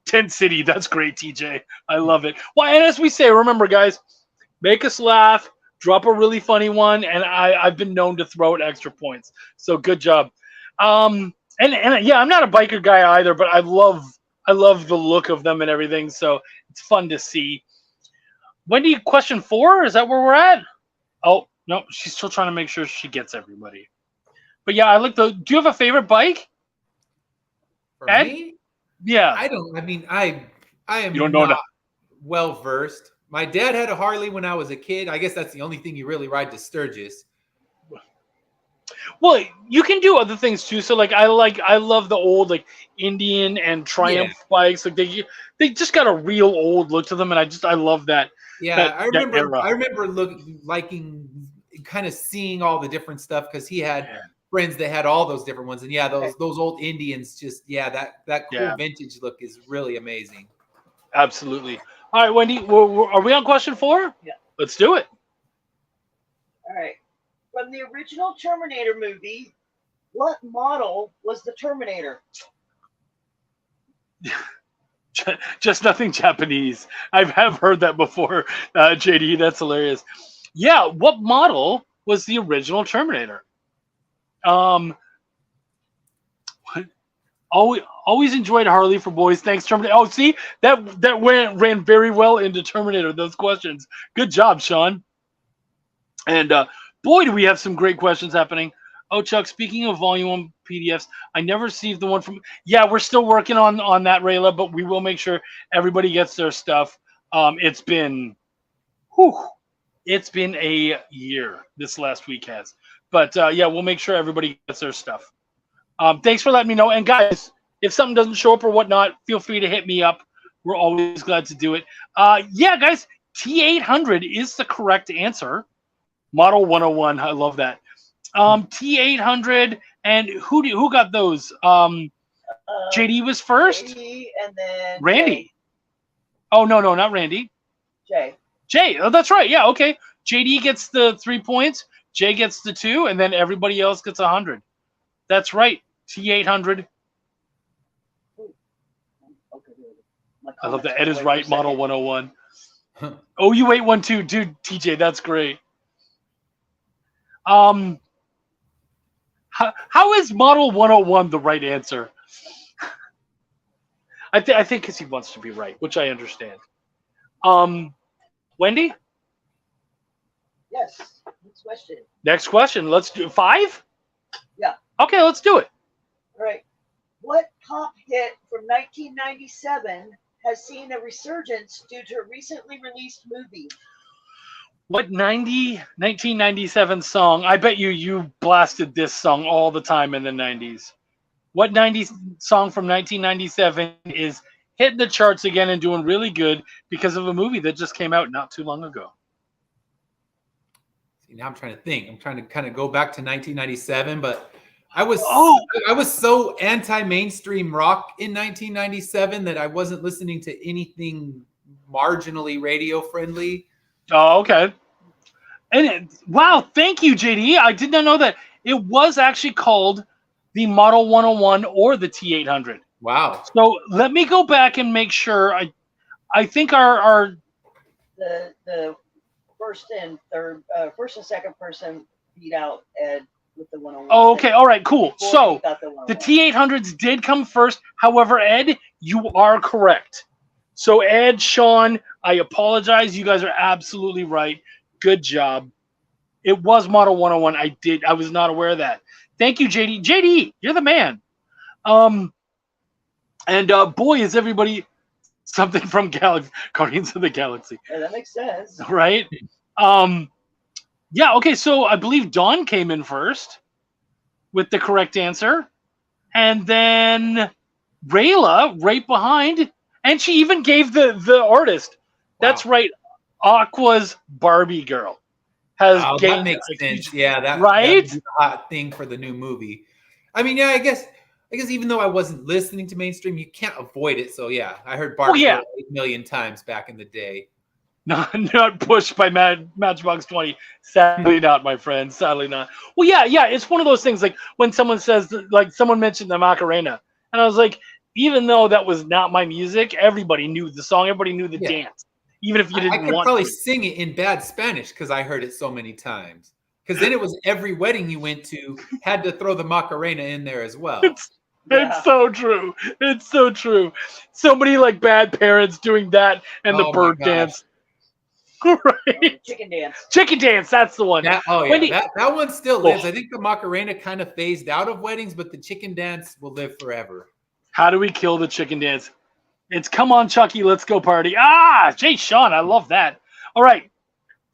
B: Tent City. That's great, TJ. I love it. Well, and as we say, remember, guys, make us laugh. Drop a really funny one, and I've been known to throw out extra points. So good job. And yeah, I'm not a biker guy either, but I love the look of them and everything. So it's fun to see. Wendy, question 4. Is that where we're at? Oh no, she's still trying to make sure she gets everybody. But yeah, I like the. Do you have a favorite bike?
E: For
B: Ed?
E: me,
B: Yeah.
E: I don't. I mean, I am
B: You don't know
E: not well versed. My dad had a Harley when I was a kid. I guess that's the only thing you really ride to Sturgis.
B: Well, you can do other things too. So like I love the old like Indian and Triumph bikes. Like they just got a real old look to them, and I love that.
E: Yeah, I remember.
B: era.
E: I remember liking, kind of seeing all the different stuff because he had friends that had all those different ones, and yeah, those old Indians just that cool vintage look is really amazing.
B: Absolutely. All right, Wendy, are we on question 4?
C: Yeah.
B: Let's do it.
C: All right. From the original Terminator movie, what model was the Terminator?
B: Just nothing Japanese. I have heard that before, JD. That's hilarious. Yeah, what model was the original Terminator? Always enjoyed Harley for boys. Thanks, Terminator. Oh, see, that ran very well into Terminator. Those questions. Good job, Sean. And boy, do we have some great questions happening. Oh, Chuck, speaking of Volume 1 PDFs, I never received the one from... Yeah, we're still working on that, Rayla, but we will make sure everybody gets their stuff. It's been a year, this last week has. But, yeah, we'll make sure everybody gets their stuff. Thanks for letting me know. And, guys, if something doesn't show up or whatnot, feel free to hit me up. We're always glad to do it. Yeah, guys, T800 is the correct answer. Model 101. I love that. T800, and who got those? JD was first.
C: JD and then
B: Randy.
C: Jay.
B: Oh no, not Randy.
C: Jay.
B: Oh, that's right. Yeah, okay. JD gets the 3 points. Jay gets the 2, and then everybody else gets 100. That's right. T800.
C: Okay.
B: I love that. Ed is right. Model 101. Oh, you wait one too, dude. TJ, that's great. How is Model 101 the right answer? I think because he wants to be right, which I understand. Wendy?
C: Yes. Next question.
B: Next question. Let's do 5?
C: Yeah.
B: Okay, let's do it.
C: All right. What pop hit from 1997 has seen a resurgence due to a recently released movie?
B: What 1997 song? I bet you blasted this song all the time in the 90s. What 90s song from 1997 is hitting the charts again and doing really good because of a movie that just came out not too long ago?
E: See, now I'm trying to think. I'm trying to kind of go back to 1997, but I was so anti-mainstream rock in 1997 that I wasn't listening to anything marginally radio friendly.
B: Oh, okay. And wow, thank you, JD. I did not know that it was actually called the Model 101 or the T800.
E: Wow.
B: So let me go back and make sure. I think our
C: the first and second person beat out Ed with the 101.
B: Oh, okay. All right, cool.
C: Before
B: So
C: he got the 101.
B: the T800s did come first. However, Ed, you are correct. So Ed, Sean, I apologize. You guys are absolutely right. Good job. It was Model 101. I was not aware of that. Thank you, JD. JD, you're the man. And boy, is everybody Something from Guardians of the Galaxy.
C: Yeah, that makes sense.
B: Right? Yeah, okay, so I believe Dawn came in first with the correct answer. And then Rayla right behind. And she even gave the artist. That's right. Aqua's Barbie girl has
E: that makes sense. Yeah, that
B: right?
E: That a hot thing for the new movie. I mean, yeah, I guess even though I wasn't listening to mainstream, you can't avoid it. So yeah, I heard Barbie girl 8 million times back in the day.
B: Not pushed by Matchbox 20. Sadly not, my friend. Sadly not. Well, yeah. It's one of those things like when someone says, like someone mentioned the Macarena. And I was like, even though that was not my music, everybody knew the song. Everybody knew the dance. Even if you didn't want to. I could
E: probably sing it in bad Spanish because I heard it so many times. Because then it was every wedding you went to had to throw the Macarena in there as well.
B: It's so true. It's so true. So many like bad parents doing that and the bird dance. Right. Chicken dance. That's the one.
E: That one still lives. I think the Macarena kind of phased out of weddings, but the chicken dance will live forever.
B: How do we kill the chicken dance? It's come on, Chucky. Let's go party. Jay Sean. I love that. All right.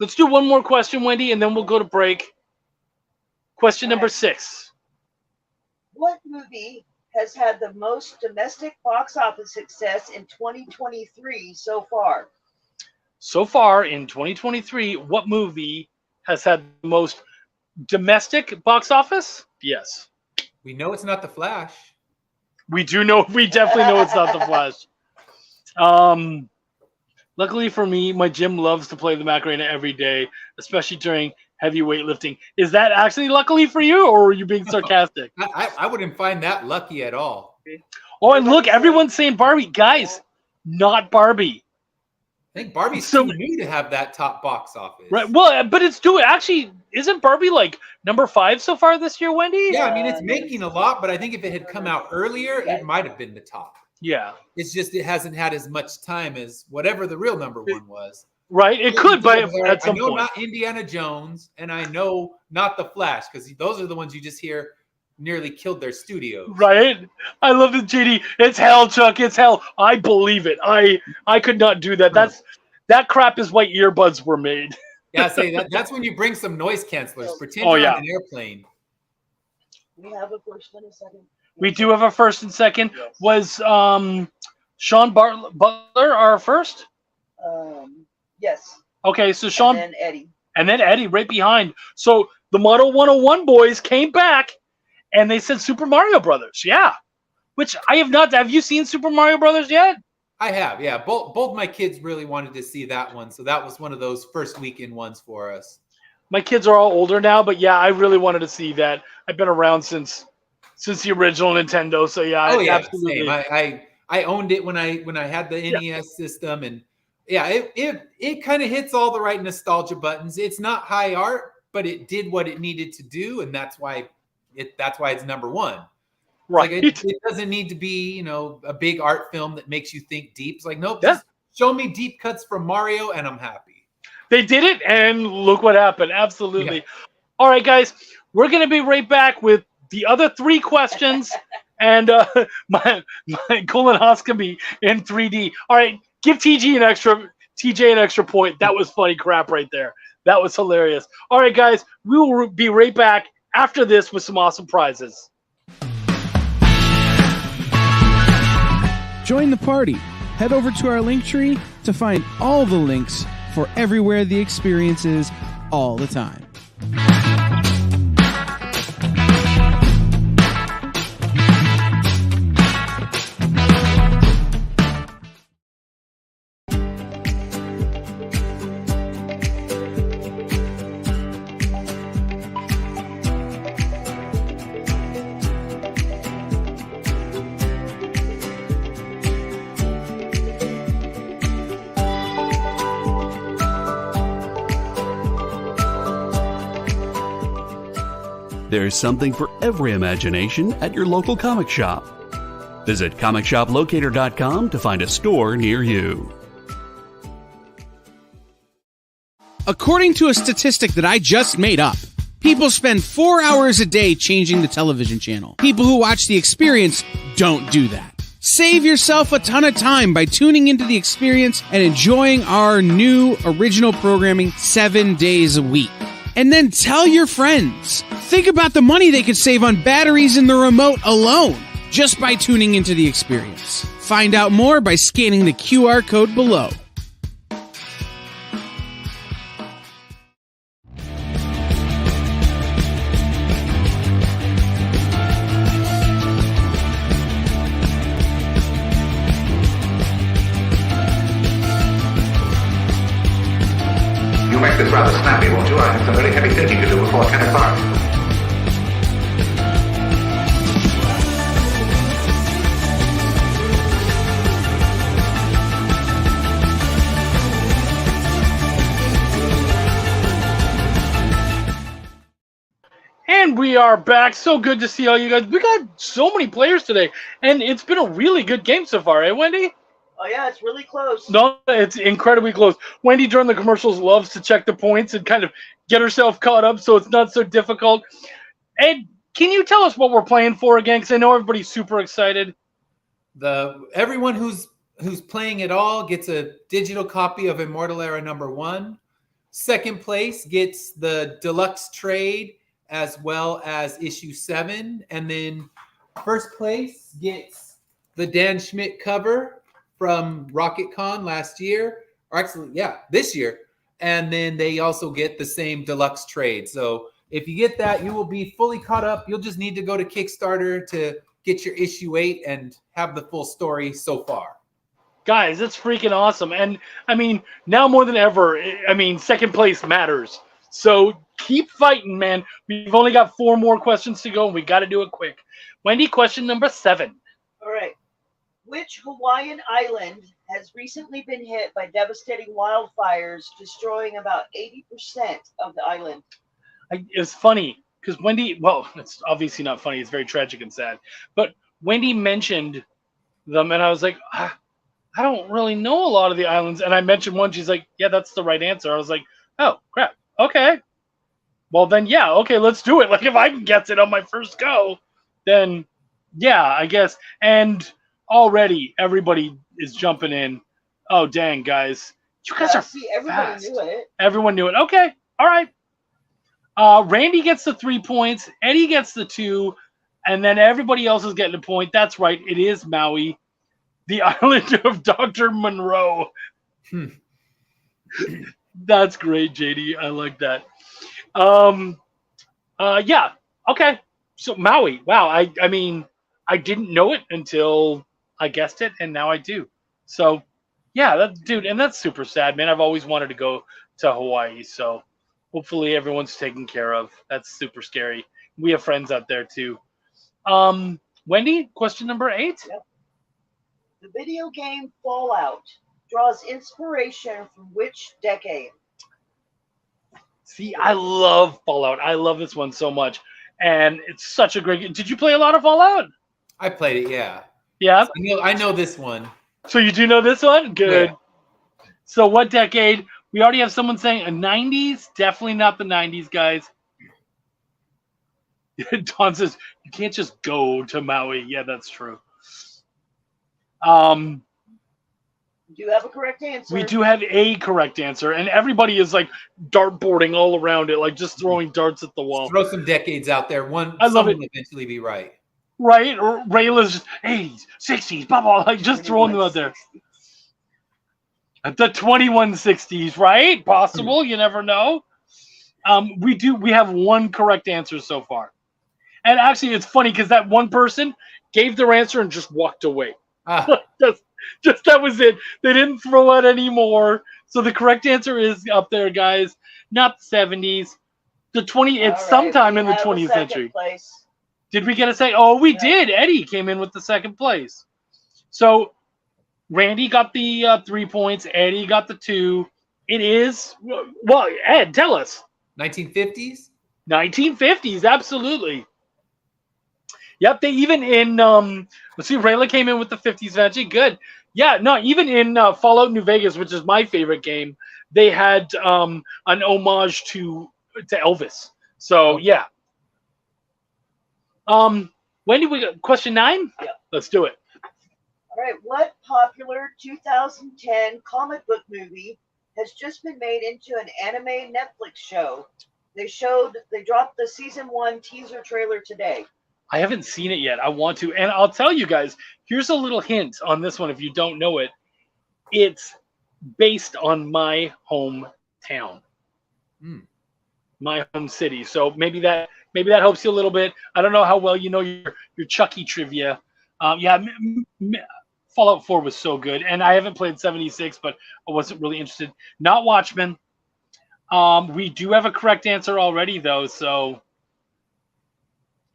B: Let's do one more question, Wendy, and then we'll go to break. Question number 6.
C: What movie has had the most domestic box office success in 2023 so far?
B: So far in 2023, what movie has had the most domestic box office? Yes.
E: We know it's not The Flash.
B: We do know. We definitely know it's not The Flash. Luckily for me, my gym loves to play the Macarena every day, especially during heavy weightlifting. Is that actually luckily for you, or are you being sarcastic?
E: I wouldn't find that lucky at all.
B: Oh, and look, everyone's saying Barbie. Guys, not Barbie.
E: I think Barbie's too new to have that top box office.
B: Right. Well, but it's doing actually. Isn't Barbie like number 5 so far this year, Wendy?
E: Yeah, I mean it's making a lot, but I think if it had come out earlier, it might have been the top.
B: Yeah.
E: It's just it hasn't had as much time as whatever the real number 1 was.
B: Right. It could, but at some
E: point. I know
B: point.
E: Not Indiana Jones, and I know not The Flash, because those are the ones you just hear nearly killed their studios.
B: Right. I love it, JD. It's hell, Chuck. It's hell. I believe it. I could not do that. That crap is why earbuds were made.
E: Yeah, that's when you bring some noise cancelers. Pretend you're on an airplane.
C: We have a first and a second.
B: We do have a first and second. Yes. Was Sean Butler our first?
C: Yes.
B: Okay, so Sean.
C: And then Eddie.
B: And then Eddie right behind. So the Model 101 boys came back and they said Super Mario Brothers. Yeah. Which I have not. Have you seen Super Mario Brothers yet?
E: I have, yeah. Both my kids really wanted to see that one, so that was one of those first weekend ones for us.
B: My kids are all older now, but yeah, I really wanted to see that. I've been around since the original Nintendo, so yeah.
E: Oh yeah,
B: absolutely.
E: Same. I owned it when I had the NES system, and yeah, it kind of hits all the right nostalgia buttons. It's not high art, but it did what it needed to do, and that's why it's number 1.
B: Right.
E: Like it doesn't need to be, a big art film that makes you think deep. It's like, nope, just show me deep cuts from Mario and I'm happy.
B: They did it, and look what happened. Absolutely. Yeah. All right, guys, we're going to be right back with the other 3 questions and my colonoscopy in 3D. All right, give TJ an extra point. That was funny crap right there. That was hilarious. All right, guys, we will be right back after this with some awesome prizes.
F: Join the party. Head over to our link tree to find all the links for everywhere the experience is all the time.
A: There's something for every imagination at your local comic shop. Visit comicshoplocator.com to find a store near you.
F: According to a statistic that I just made up, people spend 4 hours a day changing the television channel. People who watch The Experience don't do that. Save yourself a ton of time by tuning into the experience and enjoying our new original programming 7 days a week. And then tell your friends. Think about the money they could save on batteries in the remote alone just by tuning into the experience. Find out more by scanning the QR code below.
D: You make this rather snappy, won't you? I have some very heavy thinking to do before 10 o'clock.
B: And we are back. So good to see all you guys. We got so many players today, and it's been a really good game so far, eh, Wendy?
C: Oh yeah, it's really close.
B: No, it's incredibly close. Wendy during the commercials loves to check the points and kind of get herself caught up so it's not so difficult. Ed, can you tell us what we're playing for again? Because I know everybody's super excited.
E: Everyone who's playing it all gets a digital copy of Immortal Era #1. Second place gets the deluxe trade as well as issue 7, and then first place gets the Dan Schmidt cover from RocketCon last year, or actually, yeah, this year. And then they also get the same deluxe trade. So if you get that, you will be fully caught up. You'll just need to go to Kickstarter to get your issue 8 and have the full story so far.
B: Guys, it's freaking awesome. And, I mean, now more than ever, I mean, second place matters. So keep fighting, man. We've only got 4 more questions to go, and we got to do it quick. Wendy, question number 7.
C: All right. Which Hawaiian island has recently been hit by devastating wildfires, destroying about 80% of the island?
B: It's funny because Wendy, well, it's obviously not funny. It's very tragic and sad. But Wendy mentioned them, and I was like, I don't really know a lot of the islands. And I mentioned one. She's like, yeah, that's the right answer. I was like, oh, crap. Okay. Well, then, yeah, okay, let's do it. Like, if I can guess it on my first go, then, yeah, I guess. And already everybody is jumping in. Oh, dang, guys. You guys are
C: everybody
B: fast.
C: knew it.
B: Everyone knew it. Okay. All right. Randy gets the 3 points. Eddie gets the 2. And then everybody else is getting a point. That's right. It is Maui, the island of Dr. Monroe. That's great, JD. I like that. Yeah. Okay. So Maui. Wow. I mean, I didn't know it until I guessed it, and now I do. So, yeah, dude, and that's super sad, man. I've always wanted to go to Hawaii, so hopefully everyone's taken care of. That's super scary. We have friends out there too. Wendy, question number 8.
C: Yep. The video game Fallout draws inspiration from which decade?
B: See, I love Fallout. I love this one so much, and it's such a great game. Did you play a lot of Fallout?
E: I played it, yeah.
B: Yeah.
E: I know this one.
B: So you do know this one? Good.
E: Yeah.
B: So what decade? We already have someone saying a 90s. Definitely not the 90s, guys. Don says, you can't just go to Maui. Yeah, that's true.
C: Do you have a correct answer?
B: We do have a correct answer, and everybody is like dartboarding all around it, like just throwing darts at the wall.
E: Throw some decades out there.
B: I love it.
E: Will eventually be right.
B: Right? Or Rayla's just 80s, 60s, blah, blah, like just throwing them out there. At the 2160s, right? Possible. You never know. We have one correct answer so far. And actually, it's funny because that one person gave their answer and just walked away. Just that was it. They didn't throw out any more. So the correct answer is up there, guys. Not the 70s. The 20. It's
C: right,
B: sometime in the 20th century.
C: Place.
B: Did we get a second? Oh, we did. Eddie came in with the second place. So Randy got the 3 points. Eddie got the 2. It is, well, Ed, tell us.
E: 1950s?
B: 1950s, absolutely. Yep, they even in, let's see, Rayla came in with the 50s eventually. Good. Yeah, no, even in Fallout New Vegas, which is my favorite game, they had an homage to Elvis. So, yeah. When do we go? Question 9?
C: Yeah.
B: Let's do it.
C: All right, what popular 2010 comic book movie has just been made into an anime Netflix show? They dropped the season 1 teaser trailer today.
B: I haven't seen it yet. I want to. And I'll tell you guys, here's a little hint on this one if you don't know it. It's based on my hometown. My home city. So maybe that helps you a little bit. I don't know how well you know your Chucky trivia. Fallout 4 was so good, and I haven't played 76, but I wasn't really interested. Not Watchmen. We do have a correct answer already, though. So,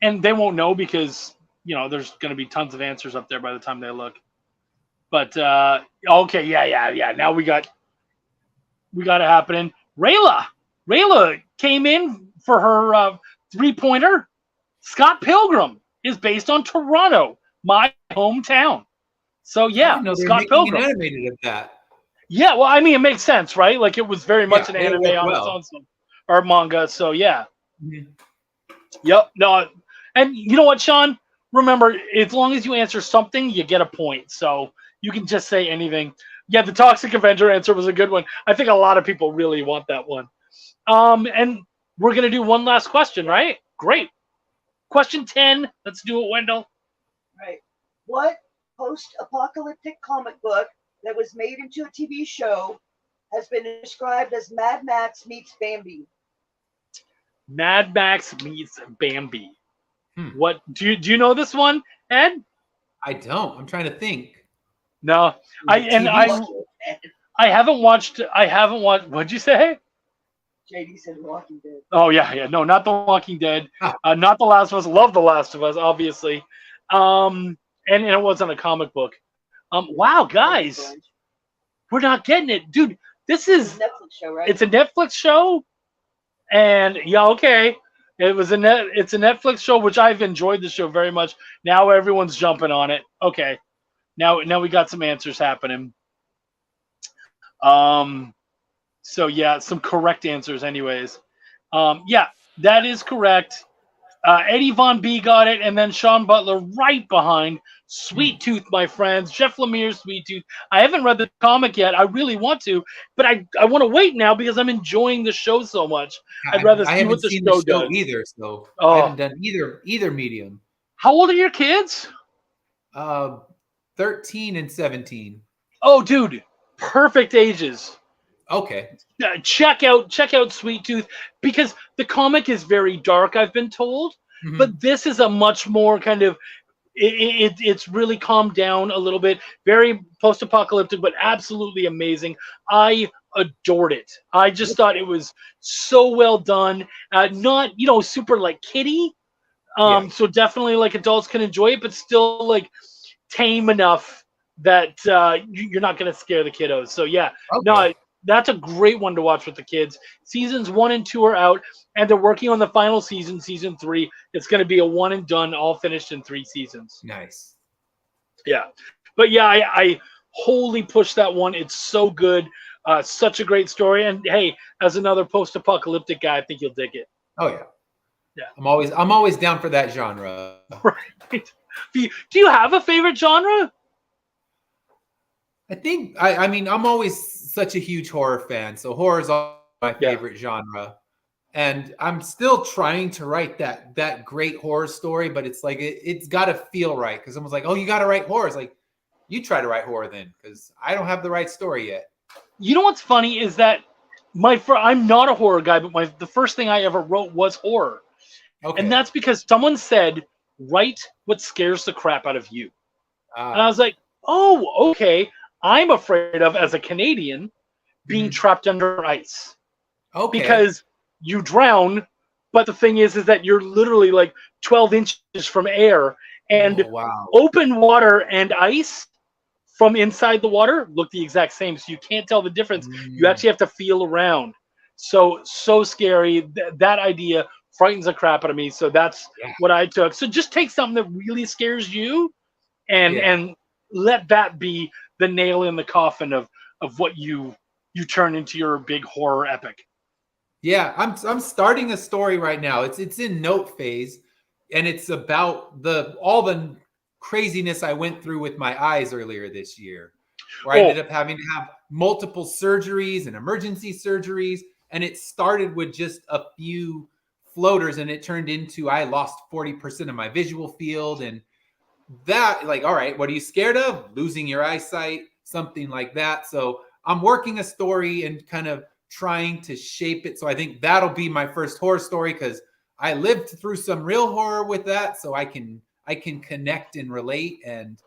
B: and they won't know because there's going to be tons of answers up there by the time they look. But okay, yeah. Now we got it happening. Rayla came in for her 3-pointer. Scott Pilgrim is based on Toronto, my hometown. So yeah, Scott Pilgrim
E: Animated of that.
B: Yeah, well, I mean, it makes sense, right? Like it was very much an anime on its own, or manga. So yeah. Mm-hmm. Yep. No, and you know what, Sean? Remember, as long as you answer something, you get a point. So you can just say anything. Yeah, the Toxic Avenger answer was a good one. I think a lot of people really want that one. And we're gonna do one last question, right? Great. Question 10. Let's do it, Wendell.
C: Right. What post-apocalyptic comic book that was made into a TV show has been described as Mad Max meets Bambi?
B: Mad Max meets Bambi. What do you know this one, Ed?
E: I don't. I'm trying to think.
B: No, I haven't watched. What'd you say?
C: JD said Walking Dead.
B: Oh yeah. No, not The Walking Dead. Not The Last of Us. Love The Last of Us, obviously. And it wasn't a comic book. Wow, guys, we're not getting it, dude. This is
C: a Netflix show, right?
B: It's a Netflix show, and yeah, okay. It's a Netflix show, which I've enjoyed the show very much. Now everyone's jumping on it. Okay, now we got some answers happening. So yeah, some correct answers, anyways. Yeah, that is correct. Eddie Von B got it, and then Sean Butler right behind. Sweet Tooth, my friends. Jeff Lemire's Sweet Tooth. I haven't read the comic yet. I really want to, but I want to wait now because I'm enjoying the show so much. I'd rather see what the show does.
E: Either, so I haven't done either medium.
B: How old are your kids?
E: 13 and 17.
B: Oh, dude, perfect ages.
E: Okay.
B: Check out Sweet Tooth because the comic is very dark, I've been told, but this is a much more kind of it's really calmed down a little bit. Very post-apocalyptic, but absolutely amazing. I adored it. I just thought it was so well done. Not super like kiddie. So definitely like adults can enjoy it, but still like tame enough that you're not going to scare the kiddos. So yeah, no. That's a great one to watch with the kids. Seasons 1 and 2 are out, and they're working on the final season, season 3. It's going to be a one and done, all finished in 3 seasons.
E: Nice.
B: Yeah. But yeah, I wholly push that one. It's so good. Such a great story. And hey, as another post-apocalyptic guy, I think you'll dig it.
E: Oh yeah.
B: Yeah.
E: I'm always down for that genre.
B: Right. Do you have a favorite genre?
E: I think I mean I'm always such a huge horror fan, so horror is my favorite genre, and I'm still trying to write that great horror story, but it's like it's got to feel right because someone's like, "Oh, you got to write horror." It's like, you try to write horror then, because I don't have the right story yet.
B: You know what's funny is that I'm not a horror guy, but the first thing I ever wrote was horror, and that's because someone said, "Write what scares the crap out of you," and I was like, "Oh, okay." I'm afraid of, as a Canadian, being trapped under ice. Okay. Because you drown, but the thing is that you're literally like 12 inches from air, and open water and ice from inside the water look the exact same. So you can't tell the difference. You actually have to feel around. So scary. That idea frightens the crap out of me. So that's what I took. So just take something that really scares you and let that be the nail in the coffin of what you turn into your big horror epic.
E: Yeah, I'm starting a story right now. It's in note phase, and it's about all the craziness I went through with my eyes earlier this year, where I ended up having to have multiple surgeries and emergency surgeries. And it started with just a few floaters, and it turned into I lost 40% of my visual field. And that, like, all right, what are you scared of? Losing your eyesight, something like that. So I'm working a story and kind of trying to shape it. So I think that'll be my first horror story, because I lived through some real horror with that. So I can connect and relate. And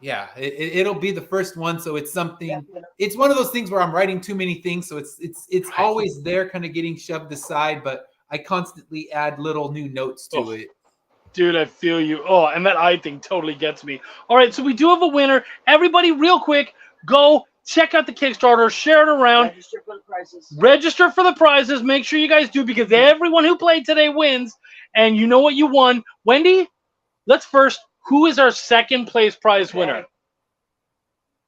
E: yeah, it'll be the first one. So it's something, it's one of those things where I'm writing too many things. So it's always there kind of getting shoved aside, but I constantly add little new notes to it.
B: Dude, I feel you. Oh, and that eye thing totally gets me. All right, so we do have a winner. Everybody, real quick, go check out the Kickstarter, share it around.
C: Register for the prizes.
B: Register for the prizes. Make sure you guys do, because everyone who played today wins. And you know what you won. Wendy, let's first, who is our second place prize winner?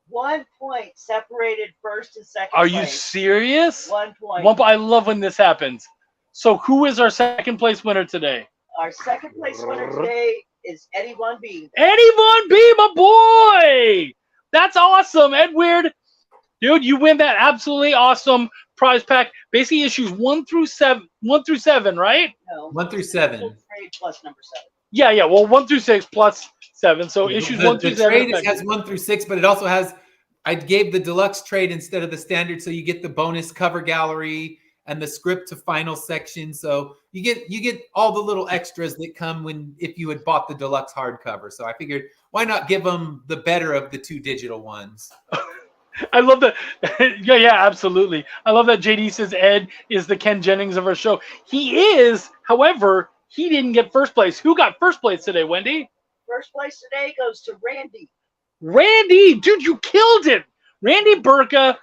C: 1 point separated first and second
B: Are
C: place.
B: you serious?
C: 1 point.
B: I love when this happens. So who is our second place winner today?
C: Our second place winner today is Eddie Von B.
B: Eddie Von B, my boy! That's awesome, Edward. Dude, you win that absolutely awesome prize pack. Basically, issues 1 through 7, right?
C: No.
E: 1 through 7.
C: Trade plus number 7.
B: Yeah. Well, 1 through 6 plus 7. So issues 1 through 7.
E: The trade has 1 through 6, but it also has. I gave the deluxe trade instead of the standard, so you get the bonus cover gallery and the script to final section. So you get all the little extras that come if you had bought the deluxe hardcover. So I figured, why not give them the better of the 2 digital ones?
B: I love that. Yeah, absolutely. I love that JD says Ed is the Ken Jennings of our show. He is, however, he didn't get first place. Who got first place today, Wendy?
C: First place today goes to Randy.
B: Randy, dude, you killed it. Randy Burka,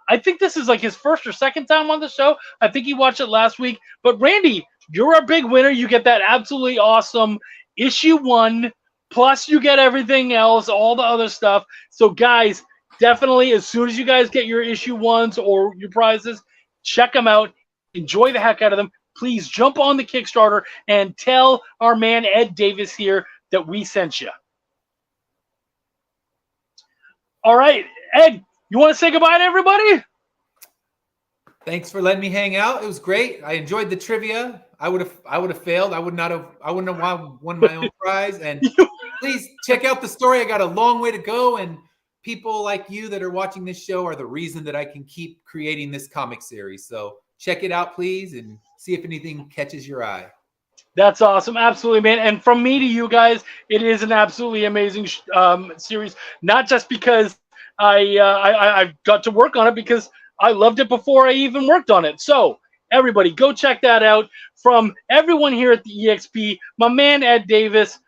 B: I think this is like his first or second time on the show. I think he watched it last week. But Randy, you're a big winner. You get that absolutely awesome issue 1, plus you get everything else, all the other stuff. So guys, definitely, as soon as you guys get your issue 1s or your prizes, check them out. Enjoy the heck out of them. Please jump on the Kickstarter and tell our man Ed Davis here that we sent you. All right, Ed, you want to say goodbye to everybody?
E: Thanks for letting me hang out. It was great. I enjoyed the trivia. I would have failed. I wouldn't have won my own prize. And please check out the story. I got a long way to go, and people like you that are watching this show are the reason that I can keep creating this comic series. So check it out, please, and see if anything catches your eye.
B: That's awesome. Absolutely, man. And from me to you guys, it is an absolutely amazing series. Not just because I got to work on it, because I loved it before I even worked on it. So everybody, go check that out. From everyone here at the EXP, my man Ed Davis,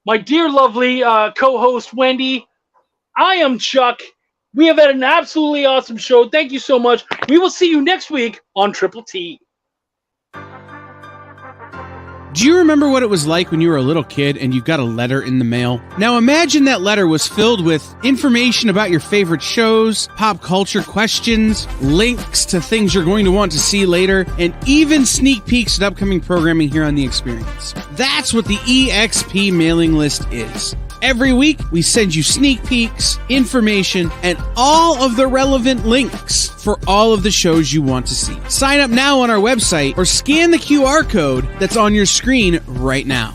B: my dear lovely co-host Wendy, I am Chuck. We have had an absolutely awesome show. Thank you so much. We will see you next week on Triple T.
F: Do you remember what it was like when you were a little kid and you got a letter in the mail? Now imagine that letter was filled with information about your favorite shows, pop culture questions, links to things you're going to want to see later, and even sneak peeks at upcoming programming here on The Experience. That's what the EXP mailing list is. Every week, we send you sneak peeks, information, and all of the relevant links for all of the shows you want to see. Sign up now on our website or scan the QR code that's on your screen right now.